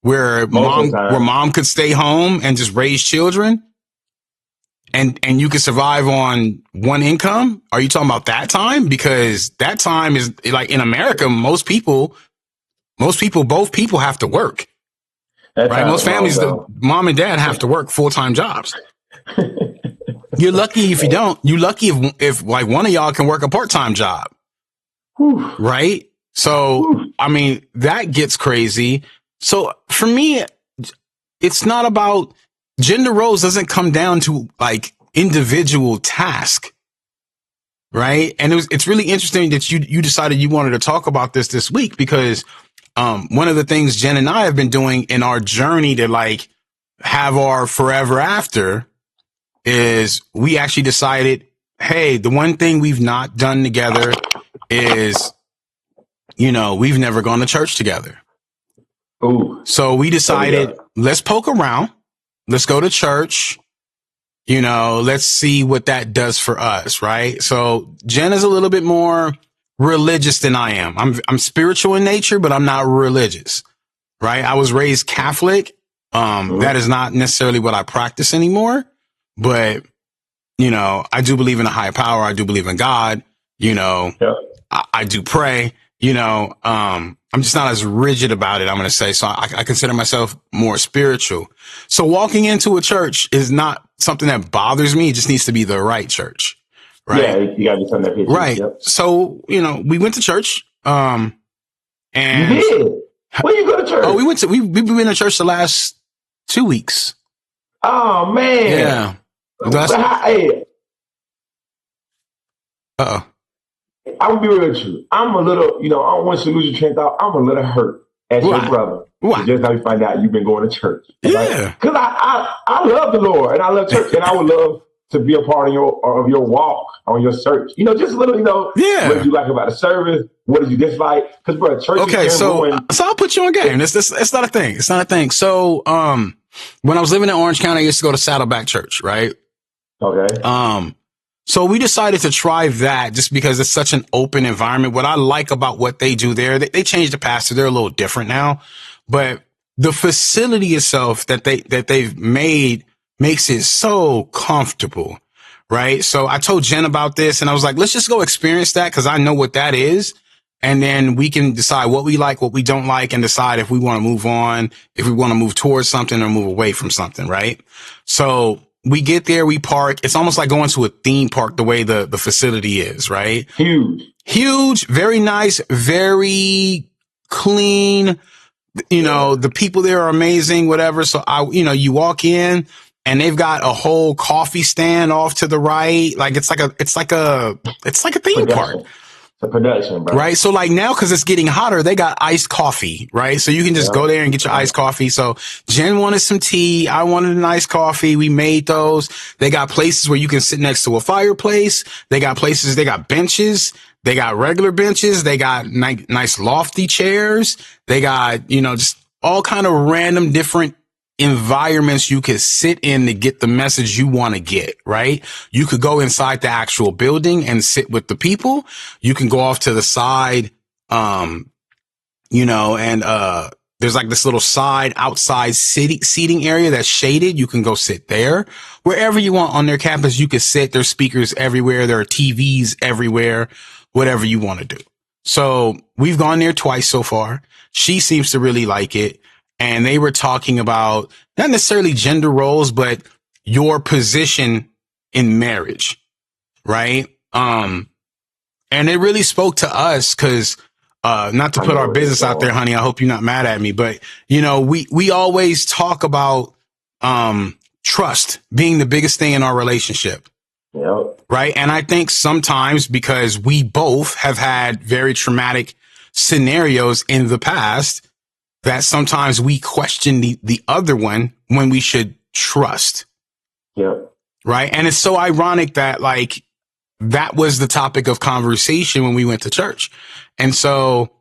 where mom could stay home and just raise children and you could survive on one income? Are you talking about that time? Because that time is like in America, both people have to work. Right? Most families, the mom and dad have to work full-time jobs. You're lucky if you don't. You're lucky if like one of y'all can work a part-time job. Whew. Right? So, I mean, that gets crazy. So for me, it's not about gender roles doesn't come down to like individual task. Right? And it's really interesting that you decided you wanted to talk about this week because one of the things Jen and I have been doing in our journey to like have our forever after is we actually decided, hey, the one thing we've not done together is, we've never gone to church together. Ooh. So we decided, let's poke around. Let's go to church. You know, let's see what that does for us, right? So Jen is a little bit more religious than I am. I'm spiritual in nature, but I'm not religious, right? I was raised Catholic. That is not necessarily what I practice anymore, but you know, I do believe in a higher power. I do believe in God. You know, I do pray. You know, I'm just not as rigid about it, I'm going to say. So I consider myself more spiritual. So walking into a church is not something that bothers me. It just needs to be the right church. Right. Yeah, you got to be something that fits. Right. Yep. So, you know, we went to church. And you did? Where you go to church? Oh, we've been to church the last 2 weeks. Oh, man. Yeah. Hey. Uh-oh. I'm gonna be real with you. I'm a little, you know, I don't want you to lose your train of thought. I'm a little hurt as your brother. Why? Just how you find out you've been going to church. Yeah. Because I love the Lord and I love church and I would love to be a part of your walk on your search. You know, just a little, you know, what did you like about the service? What did you dislike? Because, bro, church okay, so I'll put you on game. It's not a thing. It's not a thing. So, when I was living in Orange County, I used to go to Saddleback Church, right? Okay. So we decided to try that just because it's such an open environment. What I like about what they do there, they changed the pastor. They're a little different now, but the facility itself that they've made makes it so comfortable. Right. So I told Jen about this and I was like, let's just go experience that. Cause I know what that is. And then we can decide what we like, what we don't like, and decide if we want to move on, if we want to move towards something or move away from something. Right. So we get there, we park. It's almost like going to a theme park the way the facility is, right? Huge, very nice, very clean. You know, the people there are amazing, whatever. So you walk in and they've got a whole coffee stand off to the right. Like it's like a theme park. The production, bro. Right. So like now, cause it's getting hotter, they got iced coffee, right? So you can just go there and get your iced coffee. So Jen wanted some tea. I wanted an iced coffee. We made those. They got places where you can sit next to a fireplace. They got benches. They got regular benches. They got nice lofty chairs. They got, you know, just all kind of random different environments you could sit in to get the message you want to get, right? You could go inside the actual building and sit with the people. You can go off to the side, you know, and there's like this little outside seating area that's shaded. You can go sit there. Wherever you want on their campus, you can sit. There's speakers everywhere. There are TVs everywhere, whatever you want to do. So we've gone there twice so far. She seems to really like it. And they were talking about not necessarily gender roles, but your position in marriage. Right. And it really spoke to us because, not to put our business out there, honey, I hope you're not mad at me, but you know, we always talk about, trust being the biggest thing in our relationship. Yep. Right. And I think sometimes because we both have had very traumatic scenarios in the past, that sometimes we question the other one when we should trust. Yeah. Right. And it's so ironic that like that was the topic of conversation when we went to church. And so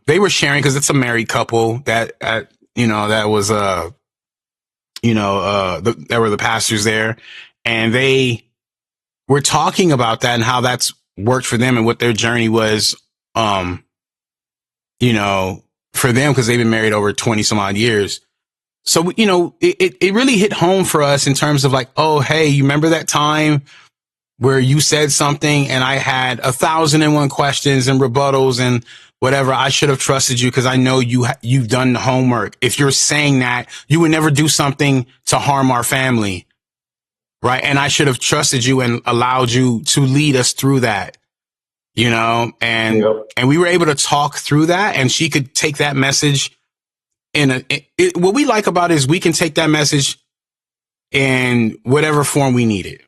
they were sharing because it's a married couple that was there were the pastors there, and they were talking about that and how that's worked for them and what their journey was for them, because they've been married over 20 some odd years. So, you know, it really hit home for us in terms of like, oh, hey, you remember that time where you said something and I had 1,001 questions and rebuttals and whatever. I should have trusted you because I know you've done the homework. If you're saying that, you would never do something to harm our family. Right. And I should have trusted you and allowed you to lead us through that. You know, and we were able to talk through that, and she could take that message what we like about it is we can take that message in whatever form we need it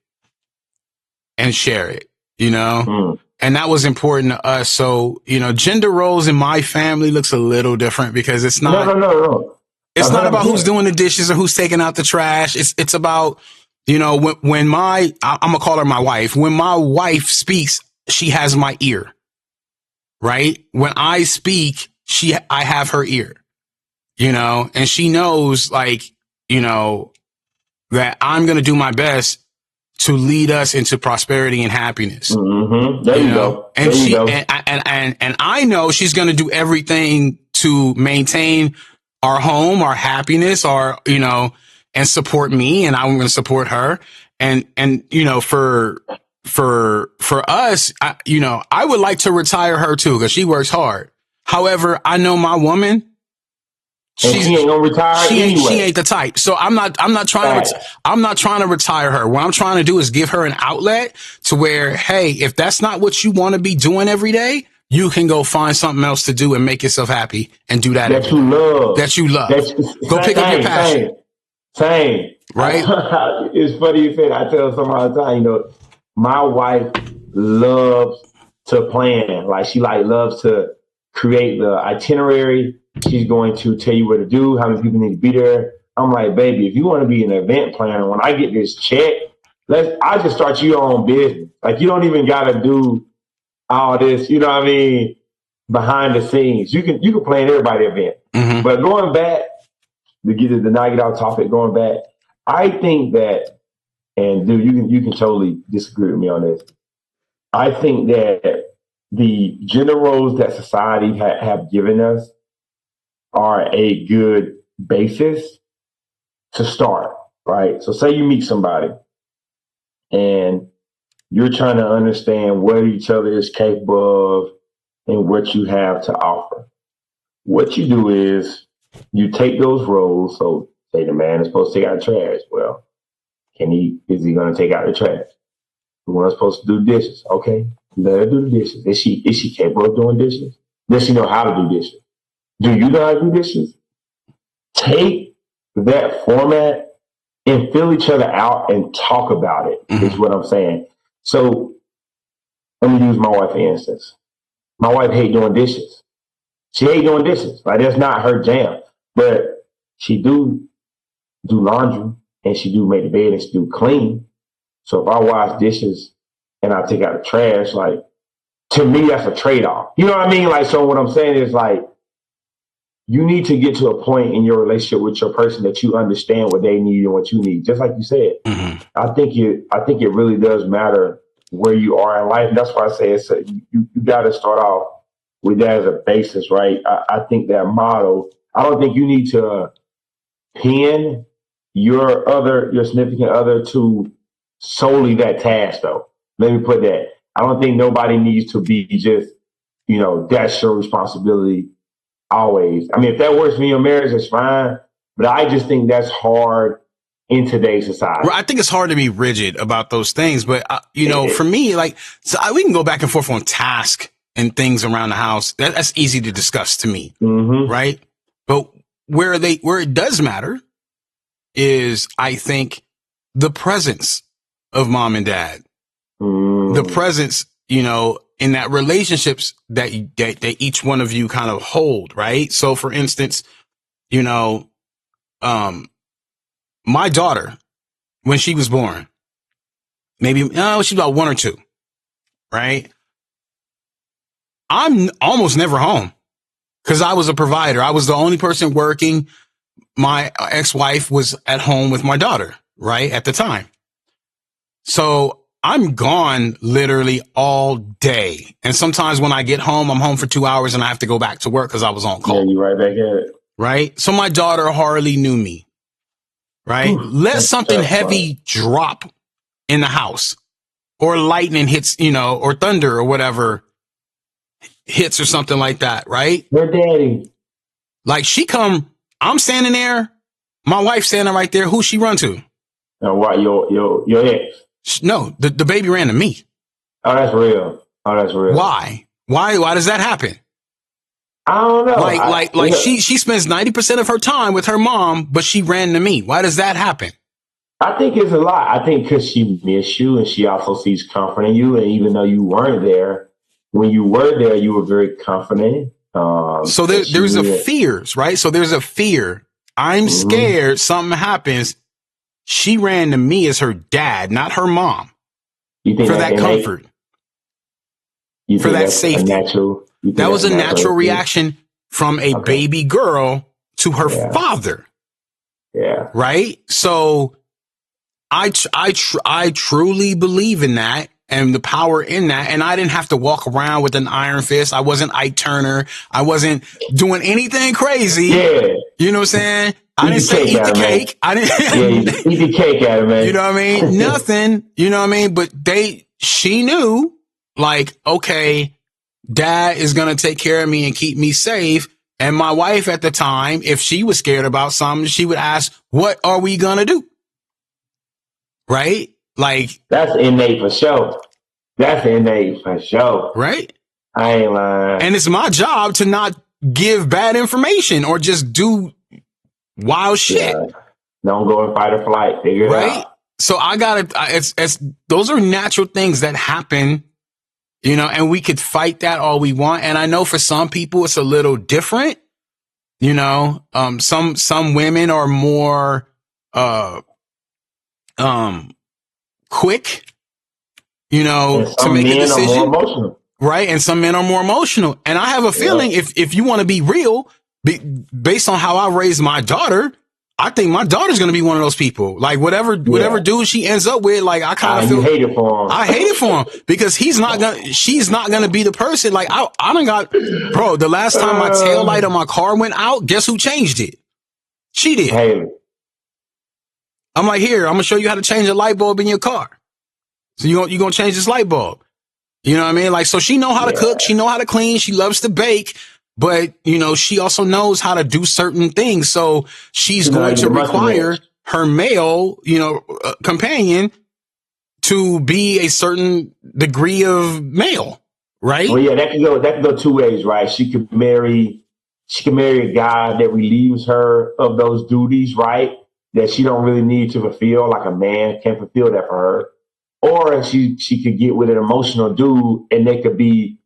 and share it, you know, and that was important to us. So, you know, gender roles in my family looks a little different because it's not, no. It's not about who's doing the dishes or who's taking out the trash. It's about, you know, when I'm gonna call her my wife. When my wife speaks, she has my ear, right? When I speak, I have her ear, you know, and she knows, like, you know, that I'm going to do my best to lead us into prosperity and happiness. Mm-hmm. There you go. And there she, you go. and I know she's going to do everything to maintain our home, our happiness, our, you know, and support me, and I'm going to support her. And, you know, for us, you know, I would like to retire her too, because she works hard. However, I know my woman, she ain't gonna retire anyway. She ain't the type. So I'm not trying to retire her. What I'm trying to do is give her an outlet to where, hey, if that's not what you want to be doing every day, you can go find something else to do and make yourself happy and do that. That you love. Go pick up your passion. Same. Right? It's funny you said. I tell someone all the time, you know, my wife loves to plan. Like, she loves to create the itinerary. She's going to tell you what to do, how many people need to be there. I'm like, baby, if you want to be an event planner, when I get this check, I just start your own business. Like, you don't even got to do all this, you know what I mean, behind the scenes. You can plan everybody's event. Mm-hmm. But going back, to not get off topic, going back, I think that, and dude, you can totally disagree with me on this. I think that the gender roles that society have given us are a good basis to start, right? So say you meet somebody and you're trying to understand what each other is capable of and what you have to offer. What you do is you take those roles. So say the man is supposed to take out the trash. Well, is he going to take out the trash? The one's supposed to do dishes. Okay, let her do the dishes. Is she capable of doing dishes? Does she know how to do dishes? Do you know how to do dishes? Take that format and fill each other out and talk about it, is what I'm saying. So let me use my wife for instance. My wife hates doing dishes. She hates doing dishes. Like, that's not her jam. But she do laundry, and she do make the bed, and she do clean. So if I wash dishes and I take out the trash, like, to me, that's a trade-off. You know what I mean? Like, so what I'm saying is, like, you need to get to a point in your relationship with your person that you understand what they need and what you need. Just like you said, I think it really does matter where you are in life. And that's why I say you got to start off with that as a basis, right? I think that model, I don't think you need to pin your significant other to solely that task, though. Let me put that. I don't think nobody needs to be just, you know, that's your responsibility always. I mean, if that works for your marriage, it's fine. But I just think that's hard in today's society. Well, I think it's hard to be rigid about those things. But, you know, for me, like, we can go back and forth on task and things around the house. That's easy to discuss to me. Right. But where it does matter is, I think, the presence of mom and dad, the presence, you know, in that relationships that each one of you kind of hold, right? So for instance, you know, my daughter, when she was born, maybe, she's about 1 or 2, right? I'm almost never home because I was a provider. I was the only person working. My ex-wife was at home with my daughter, right, at the time. So I'm gone literally all day. And sometimes when I get home, I'm home for 2 hours and I have to go back to work because I was on call. Yeah, you're right back at it. Right? So my daughter hardly knew me. Right? Let something heavy drop in the house, or lightning hits, you know, or thunder or whatever hits or something like that, right? Where daddy? Like, I'm standing there, my wife's standing right there. Who she run to? Now, what, your ex? No, the baby ran to me. Oh, that's real. Why? Why does that happen? I don't know. She spends 90% of her time with her mom, but she ran to me. Why does that happen? I think it's a lot. I think because she missed you and she also sees comfort in you. And even though you weren't there, when you were there, you were very confident. So there's a fears, right? So there's a fear. I'm scared something happens. She ran to me as her dad, not her mom, for that comfort, for that safety. That was a natural reaction from a baby girl to her father. Yeah. Right. So I truly believe in that and the power in that. And I didn't have to walk around with an iron fist. I wasn't Ike Turner. I wasn't doing anything crazy. Yeah. You know what I'm saying? I didn't say eat the cake. I didn't eat the cake out of man. You know what I mean? Nothing. You know what I mean? But she knew, like, okay, dad is going to take care of me and keep me safe. And my wife at the time, if she was scared about something, she would ask, what are we going to do? Right? Like, that's innate for sure. Right? I ain't lying. And it's my job to not give bad information or just do wild shit. Yeah. Don't go in fight or flight. Figure it out. So I gotta, it's those are natural things that happen, you know, and we could fight that all we want. And I know for some people it's a little different, you know, some women are more, quick, you know, to make a decision. Are more emotional. Right. And some men are more emotional. And I have a feeling if you want to be real, based on how I raised my daughter, I think my daughter's going to be one of those people. Like whatever dude she ends up with, like I kind of feel hate it for him. I hate it for him because she's not going to be the person. Like I done got, bro, the last time my tail light on my car went out, guess who changed it? She did. Hey. I'm like, here, I'm going to show you how to change a light bulb in your car. So you're going to change this light bulb. You know what I mean? Like, so she know how to cook. She know how to clean. She loves to bake. But, you know, she also knows how to do certain things. So she's going to require her male, you know, companion to be a certain degree of male, right? Well, yeah, that can go two ways, right? She could marry a guy that relieves her of those duties, right? That she don't really need to fulfill, like a man can fulfill that for her. Or she could get with an emotional dude and they could be,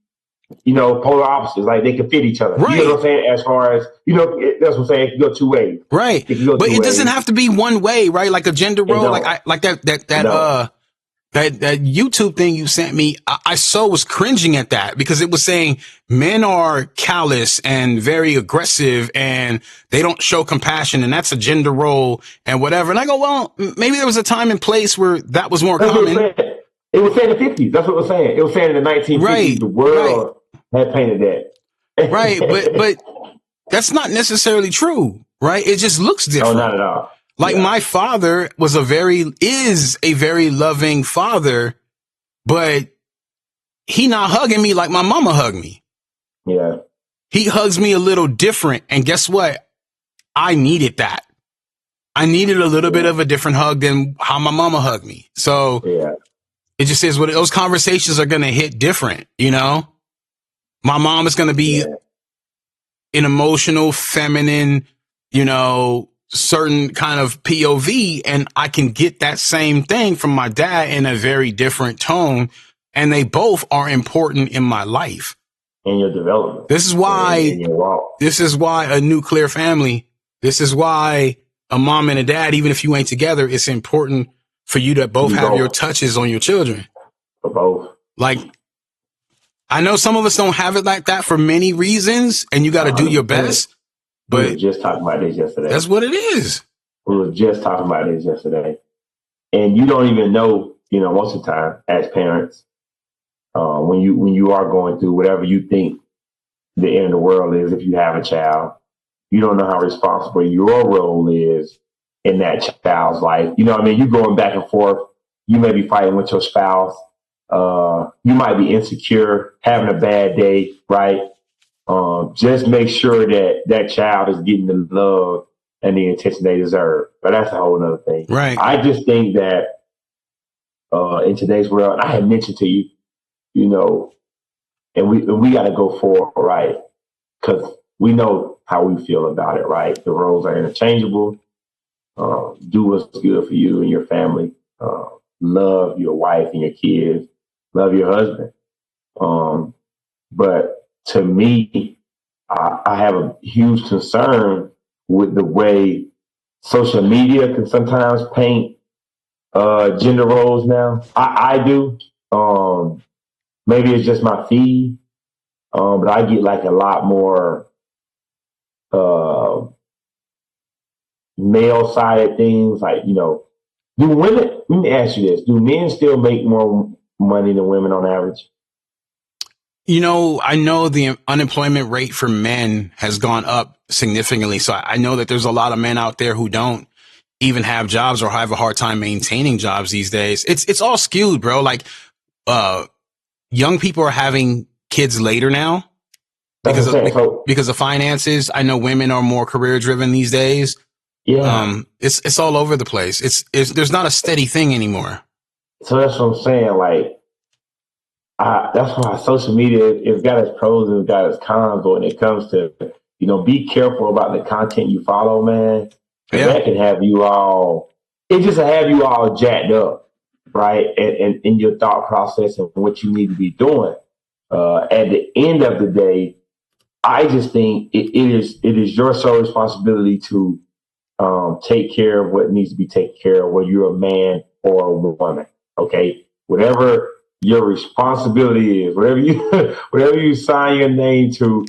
you know, polar opposites. Like they could fit each other. Right. You know what I'm saying? As far as, you know, that's what I'm saying. It can go two ways. Right. But it doesn't have to be one way, right? Like a gender role. Like that YouTube thing you sent me, I so was cringing at that because it was saying men are callous and very aggressive and they don't show compassion and that's a gender role and whatever. And I go, well, maybe there was a time and place where that was more common. It was saying in the 50s. That's what it was saying. It was saying in the 1950s, right, the world had painted that. Right. But that's not necessarily true, right? It just looks different. Oh, not at all. Like my father is a very loving father, but he not hugging me like my mama hugged me. Yeah. He hugs me a little different. And guess what? I needed that. I needed a little bit of a different hug than how my mama hugged me. So it just is what those conversations are going to hit different. You know, my mom is going to be an emotional, feminine, you know, certain kind of POV, and I can get that same thing from my dad in a very different tone. And they both are important in my life. In your development. This is why a nuclear family, this is why a mom and a dad, even if you ain't together, it's important for you to both have your touches on your children. For both. Like, I know some of us don't have it like that for many reasons, and you got to do your best. But we were just talking about this yesterday. That's what it is. We were just talking about this yesterday. And you don't even know, you know, most of the time as parents, when you are going through whatever you think the end of the world is, if you have a child, you don't know how responsible your role is in that child's life. You know what I mean? You're going back and forth. You may be fighting with your spouse. You might be insecure, having a bad day, right? Just make sure that child is getting the love and the attention they deserve. But that's a whole other thing. Right. I just think that in today's world, I had mentioned to you, you know, and we got to go forward, right? Because we know how we feel about it, right? The roles are interchangeable. Do what's good for you and your family. Love your wife and your kids. Love your husband. But to me, I have a huge concern with the way social media can sometimes paint gender roles now. I do. Maybe it's just my feed, but I get like a lot more male side of things, like, do women, let me ask you this, do men still make more money than women on average? I know the unemployment rate for men has gone up significantly. So I know that there's a lot of men out there who don't even have jobs or have a hard time maintaining jobs these days. It's all skewed, bro. Like, young people are having kids later now because of finances. I know women are more career driven these days. Yeah. It's all over the place. There's not a steady thing anymore. So that's what I'm saying. Like, that's why social media, it's got its pros and it's got its cons. But when it comes to, be careful about the content you follow, man. Yeah. That can have you all, it just have you all jacked up, right? And in your thought process and what you need to be doing. At the end of the day, I just think it is your sole responsibility to take care of what needs to be taken care of, whether you're a man or a woman. Okay, whatever your responsibility is, whatever you sign your name to,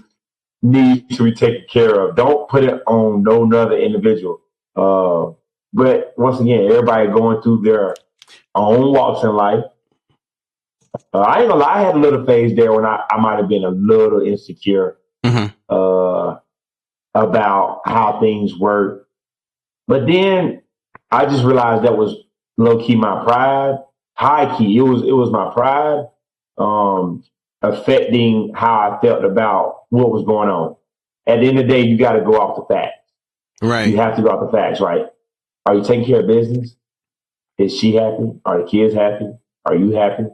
needs to be taken care of. Don't put it on no other individual. But once again, everybody going through their own walks in life. I ain't gonna lie, I had a little phase there when I might have been a little insecure about how things work. But then I just realized that was low key my pride, high key. It was my pride affecting how I felt about what was going on. At the end of the day, you got to go off the facts. Right. You have to go off the facts, right? Are you taking care of business? Is she happy? Are the kids happy? Are you happy?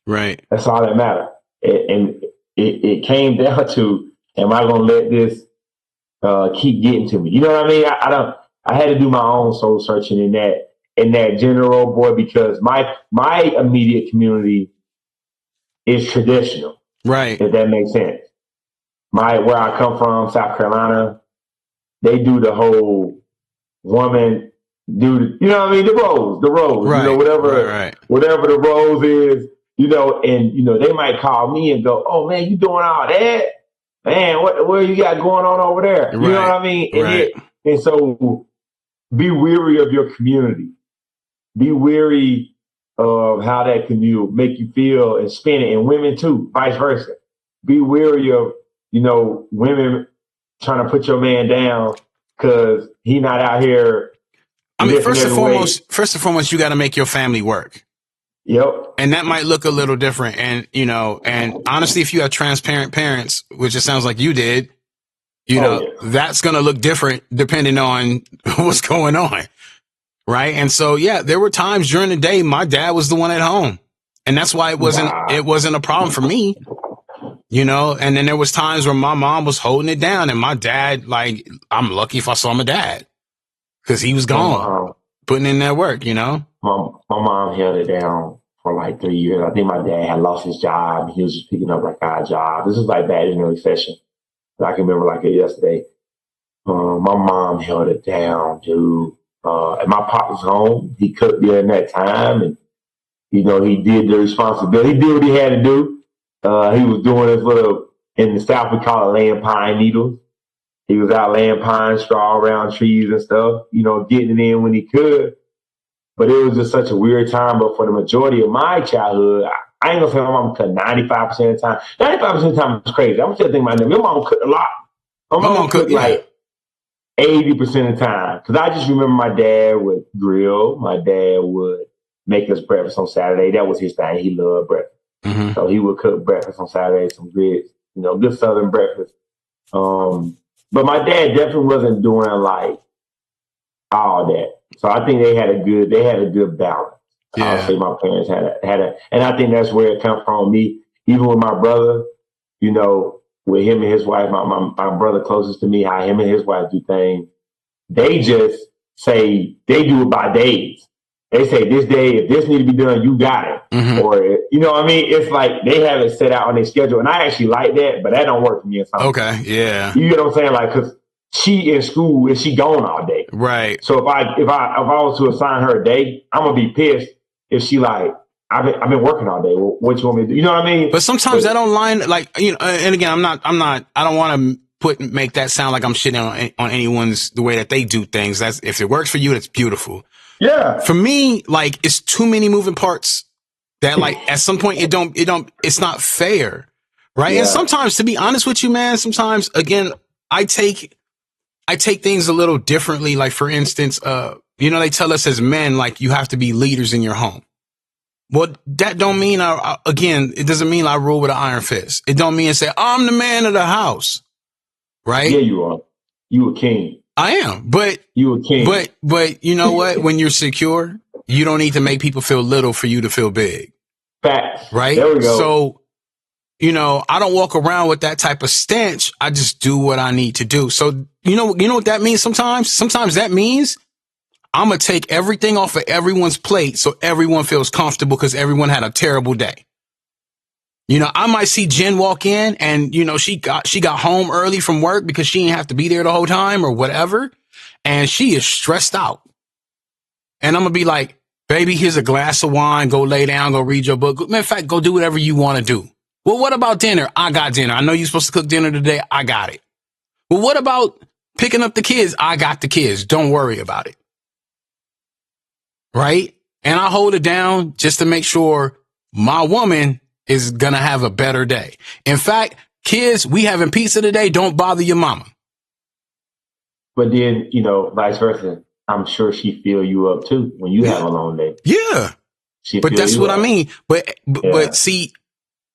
Right. That's all that matters. And it came down to, am I going to let this keep getting to me? You know what I mean? I had to do my own soul searching in that general, boy, because my immediate community is traditional. Right. If that makes sense. Where I come from, South Carolina, they do the whole woman do, you know what I mean? The rose, right. Whatever the rose is, and, they might call me and go, oh man, you doing all that? Man, what you got going on over there? Right. You know what I mean? And so be weary of your community. Be weary of how that can make you feel and spin it. And women too, vice versa. Be weary of, women trying to put your man down because he not out here. I mean, first and foremost, you got to make your family work. Yep. And that might look a little different. And, and honestly, if you have transparent parents, which it sounds like you did, that's going to look different depending on what's going on. Right. And so, yeah, there were times during the day, my dad was the one at home, and that's why it wasn't a problem for me, and then there was times where my mom was holding it down, and my dad, like, I'm lucky if I saw my dad because he was gone putting in that work, My mom held it down for like 3 years. I think my dad had lost his job. He was just picking up like odd job. This was like bad in the recession. I can remember like it yesterday. My mom held it down, dude. And my pop was home. He cooked during that time, and he did the responsibility. He did what he had to do. He was doing his little, in the South we call it laying pine needles. He was out laying pine straw around trees and stuff, getting it in when he could. But it was just such a weird time. But for the majority of my childhood, I ain't gonna say my mom cooked 95% of the time. 95% of the time was crazy. I'm still thinking about that. My mom cooked a lot. My mom cooked like 80% of the time. Because I just remember my dad would grill. My dad would make us breakfast on Saturday. That was his thing. He loved breakfast. Mm-hmm. So he would cook breakfast on Saturday, some grits, good Southern breakfast. But my dad definitely wasn't doing like all that. So I think they had a good balance. Yeah. I'll say my parents had a, and I think that's where it comes from. Me, even with my brother, with him and his wife, my brother closest to me, how him and his wife do things, they just say they do it by days. They say this day, if this needs to be done, you got it. Mm-hmm. Or, what I mean? It's like they have it set out on their schedule. And I actually like that, but that don't work for me. Okay, yeah. You know what I'm saying? Like, because she in school and she gone all day. Right. So if I was to assign her a day, I'm going to be pissed if she like, I've been working all day. Well, what you want me to do? You know what I mean? But sometimes that don't line, like, and again, I don't want to make that sound like I'm shitting on anyone's the way that they do things. That's if it works for you, that's beautiful. Yeah. For me, like it's too many moving parts that like at some point it's not fair. Right. Yeah. And sometimes, to be honest with you, man, sometimes again, I take things a little differently. Like for instance, they tell us as men, like you have to be leaders in your home. Well, that don't mean it doesn't mean I rule with an iron fist. It don't mean I say I'm the man of the house. Right. Yeah, you are. You a king. I am, but you a king. But you know what? When you're secure, you don't need to make people feel little for you to feel big. Facts. Right. There we go. So, I don't walk around with that type of stench. I just do what I need to do. So, you know what that means sometimes? Sometimes that means I'm going to take everything off of everyone's plate so everyone feels comfortable because everyone had a terrible day. I might see Jen walk in and, she got home early from work because she didn't have to be there the whole time or whatever. And she is stressed out. And I'm going to be like, baby, here's a glass of wine. Go lay down. Go read your book. Matter of fact, go do whatever you want to do. Well, what about dinner? I got dinner. I know you're supposed to cook dinner today. I got it. Well, what about picking up the kids? I got the kids. Don't worry about it. Right? And I hold it down just to make sure my woman is going to have a better day. In fact, kids, we having pizza today. Don't bother your mama. But then, vice versa. I'm sure she feel you up too when you have a long day. Yeah. But that's what I mean. But see,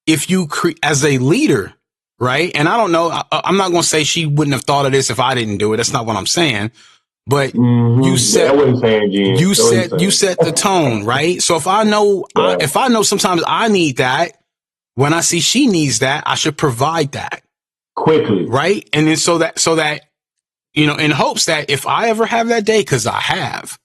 if you as a leader, right? And I don't know, I'm not going to say she wouldn't have thought of this if I didn't do it. That's not what I'm saying. But you set the tone, right? So if I know, sometimes I need that, when I see she needs that, I should provide that quickly, right? And then so that in hopes that if I ever have that day, because I have,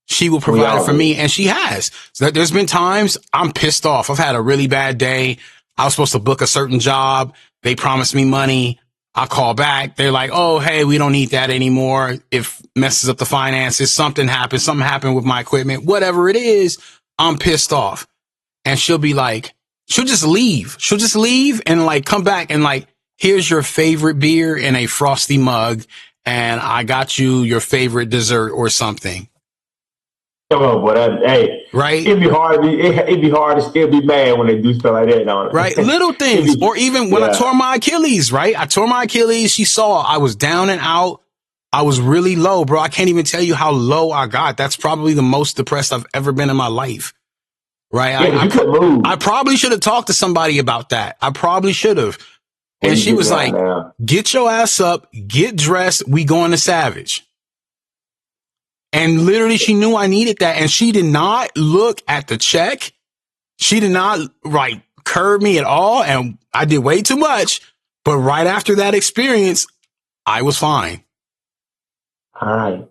she will provide it for me, and she has. So there's been times I'm pissed off. I've had a really bad day. I was supposed to book a certain job. They promised me money. I call back. They're like, oh, hey, we don't need that anymore. If messes up the finances, something happened with my equipment, whatever it is, I'm pissed off. And she'll be like, she'll just leave. She'll just leave and like come back and like, here's your favorite beer in a frosty mug. And I got you your favorite dessert or something. Come on, boy. Hey, right? It'd be hard to still be mad when they do stuff like that, don't it? Right? Little things. Or even when I tore my Achilles, right? I tore my Achilles. She saw I was down and out. I was really low, bro. I can't even tell you how low I got. That's probably the most depressed I've ever been in my life. Right? I probably should have talked to somebody about that. I probably should have. And she was like, get your ass up, get dressed. We going to Savage. And literally, she knew I needed that. And she did not look at the check. She did not curb me at all. And I did way too much. But right after that experience, I was fine. All right.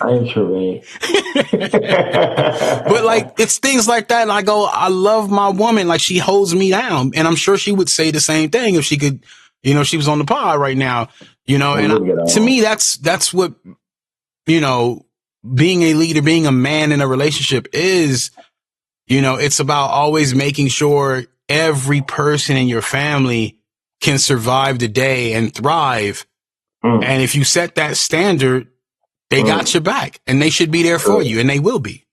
I am sure, man. But like, it's things like that. And I go, I love my woman. Like, she holds me down. And I'm sure she would say the same thing if she could, she was on the pod right now, and to me, that's what, being a leader, being a man in a relationship is, it's about always making sure every person in your family can survive the day and thrive. And if you set that standard, they got your back and they should be there for you, and they will be.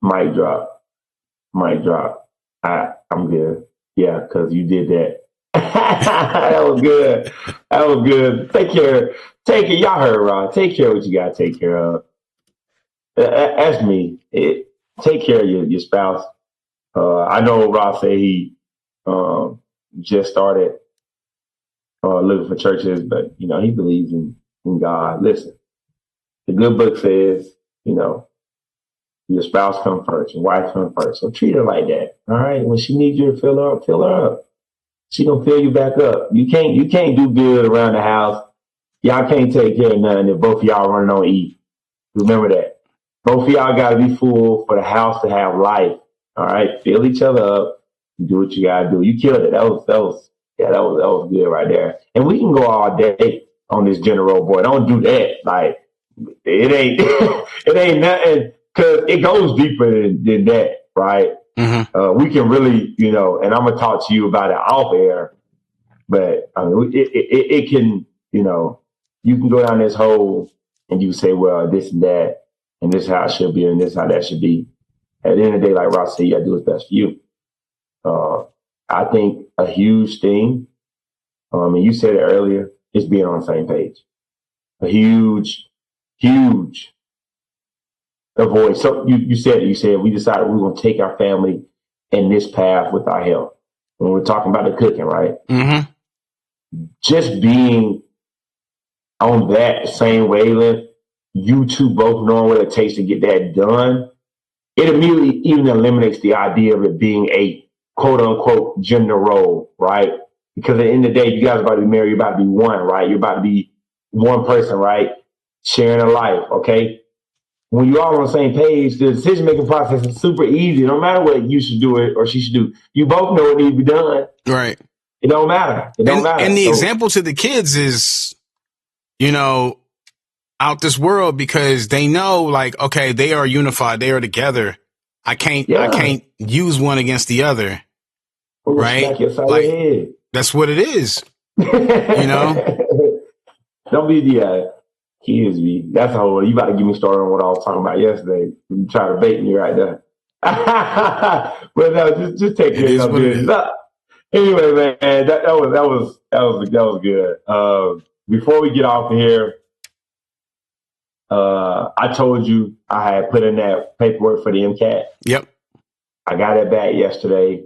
Mic drop. I'm good. Yeah, because you did that. That was good. Take care. Y'all heard Ron. Take care of what you got to take care of. That's me. Take care of your spouse. I know Ron said he just started looking for churches, but he believes in God. Listen, the good book says, your spouse comes first, your wife comes first. So treat her like that. All right. When she needs you to fill her up. She gonna fill you back up. You can't do good around the house. Y'all can't take care of nothing if both of y'all running on E. Remember that. Both of y'all gotta be full for the house to have life. All right. Fill each other up. Do what you gotta do. You killed it. That was good right there. And we can go all day on this General Boy. Don't do that. Like, it ain't nothing, because it goes deeper than that, right? Mm-hmm. We can really, and I'm gonna talk to you about it off air, But I mean, it can, you know, you can go down this hole and you say, well, this and that, and this is how it should be, and this is how that should be. At the end of the day, like Ross said, you gotta do what's best for you. I think a huge thing, and you said it earlier, is being on the same page. A huge avoid. So you said we decided we were going to take our family in this path with our health. When we're talking about the cooking, right? Mm-hmm. Just being on that same wavelength, you two both knowing what it takes to get that done, it immediately even eliminates the idea of it being a quote unquote gender role, right? Because at the end of the day, you guys are about to be married, you're about to be one, right? You're about to be one person, right? Sharing a life, okay? When you're all on the same page, the decision-making process is super easy. No matter what you should do it or she should do, you both know what needs to be done. Right. It don't matter. And the example to the kids is, you know, out this world, because they know, like, okay, they are unified, they are together. I can't use one against the other. Right? Like, that's what it is. You know? Don't be the kids be. That's how you about to give me started on what I was talking about yesterday. You try to bait me right there. But no, just take care of business. Anyway, man, that was good. Before we get off of here, I told you I had put in that paperwork for the MCAT. Yep. I got it back yesterday.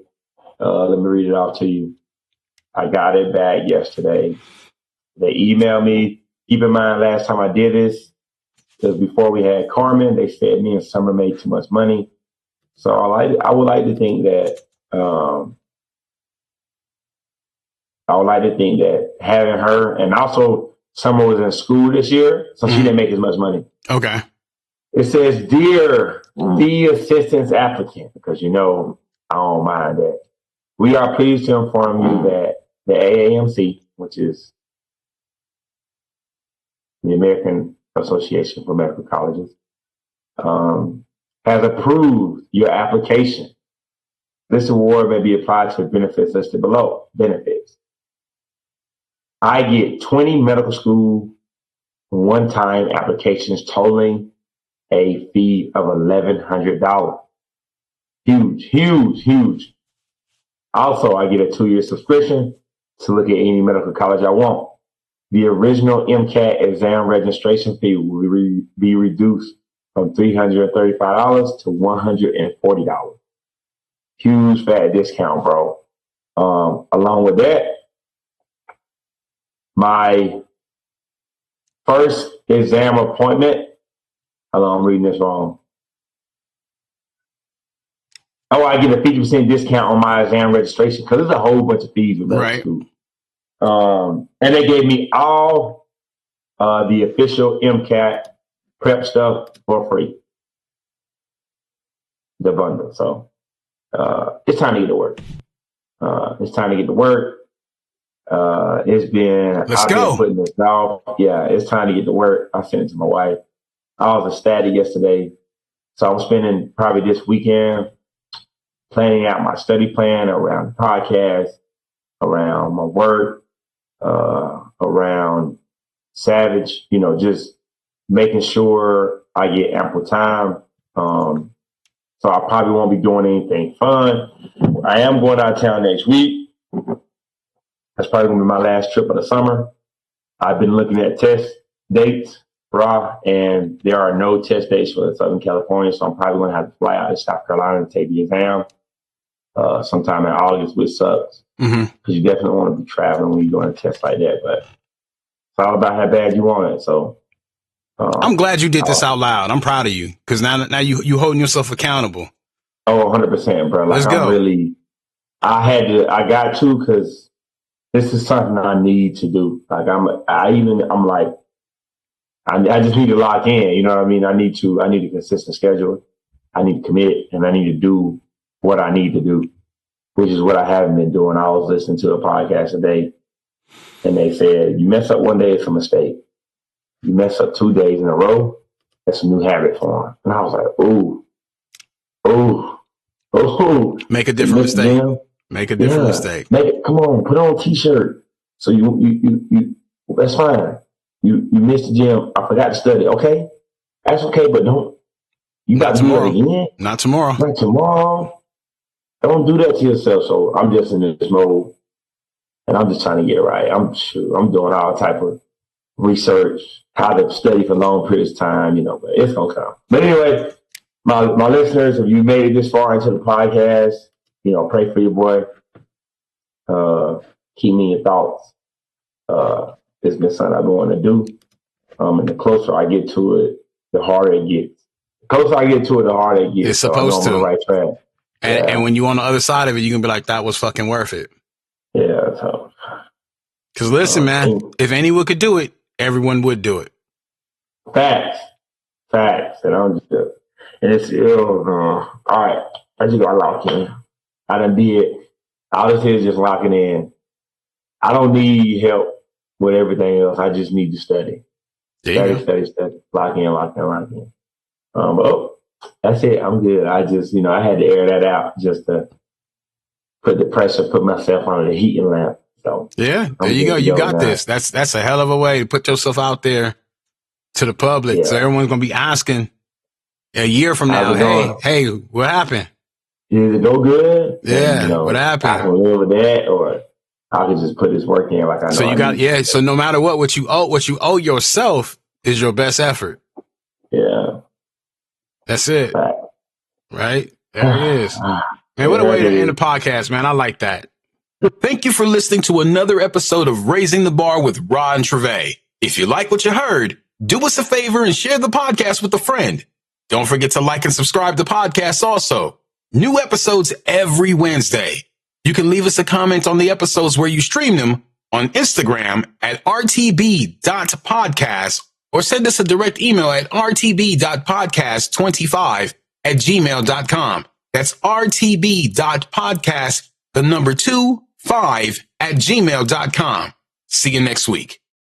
Let me read it off to you. I got it back yesterday. They emailed me. Keep in mind, last time I did this, because before we had Carmen, they said me and Summer made too much money. So I would like to think that having her, and also Summer was in school this year, so she didn't make as much money. Okay. It says, dear the assistance applicant, because you know I don't mind that. We are pleased to inform you that the AAMC, which is the American Association for Medical Colleges, has approved your application. This award may be applied to benefits listed below. Benefits. I get 20 medical school one-time applications totaling a fee of $1,100. Huge. Also, I get a 2-year subscription to look at any medical college I want. The original MCAT exam registration fee will be reduced from $335 to $140. Huge fat discount, bro. Along with that, my first exam appointment, I'm reading this wrong. Oh, I get a 50% discount on my exam registration because there's a whole bunch of fees with medical school. And they gave me all the official MCAT prep stuff for free. The bundle. So it's time to get to work. It's been, Let's go. Putting this off. Yeah, it's time to get to work. I sent it to my wife. I was ecstatic yesterday. So I'm spending probably this weekend planning out my study plan around the podcast, around my work, around Savage, you know, just making sure I get ample time. So I probably won't be doing anything fun. I am going out of town next week. That's probably going to be my last trip of the summer. I've been looking at test dates, and there are no test dates for Southern California, so I'm probably going to have to fly out to South Carolina to take the exam sometime in August, which sucks. Because you definitely want to be traveling when you're doing a test like that, but it's all about how bad you want it. So I'm glad you did this out loud. I'm proud of you because now you holding yourself accountable. Oh, 100%, bro. Like, let's go. I got to, because this is something I need to do. Like I just need to lock in. You know what I mean? I need a consistent schedule. I need to commit, and I need to do what I need to do, which is what I haven't been doing. I was listening to a podcast today, and they said, you mess up one day, it's a mistake. You mess up 2 days in a row, that's a new habit form. And I was like, ooh. Make a different mistake. Make a different mistake. Come on, put on a t-shirt. So you that's fine. You missed the gym. I forgot to study. Okay, that's okay, but don't. You got to do it again. Not tomorrow. Not tomorrow. Don't do that to yourself. So I'm just in this mode, and I'm just trying to get right. I'm doing all type of research, how to study for long periods of time, but it's gonna come. But anyway, my listeners, if you made it this far into the podcast, pray for your boy. Keep me in your thoughts. It's been something I've been wanting to do. And the closer I get to it, the harder it gets. The closer I get to it, the harder it gets. It's supposed to. I'm on the right track. And when you're on the other side of it, you can be like, that was fucking worth it. Yeah. So. Because listen, man, if anyone could do it, everyone would do it. Facts. And I'm just, and it's, all right. I just got to lock in. I done did. All this is just locking in. I don't need help with everything else. I just need to study. Study. Lock in. But that's it. I'm good. I just, I had to air that out just to put myself under the heating lamp. So yeah, there you go. You got this. That's a hell of a way to put yourself out there to the public. Yeah. So everyone's gonna be asking a year from now, hey, what happened? Did it go good? Yeah, and, what happened? I can live with that, or I can just put this work in like I know. So you got So no matter what you owe yourself is your best effort. Yeah, that's it. Right there it is. Man, what a way to end the podcast, man. I like that. Thank you for listening to another episode of Raising the Bar with Ron Treve. If you like what you heard, do us a favor and share the podcast with a friend. Don't forget to like and subscribe to podcasts also. New episodes every Wednesday. You can leave us a comment on the episodes where you stream them on Instagram at rtb.podcast or send us a direct email at rtb.podcast25@gmail.com. That's rtb.podcast, the number 25 @gmail.com. See you next week.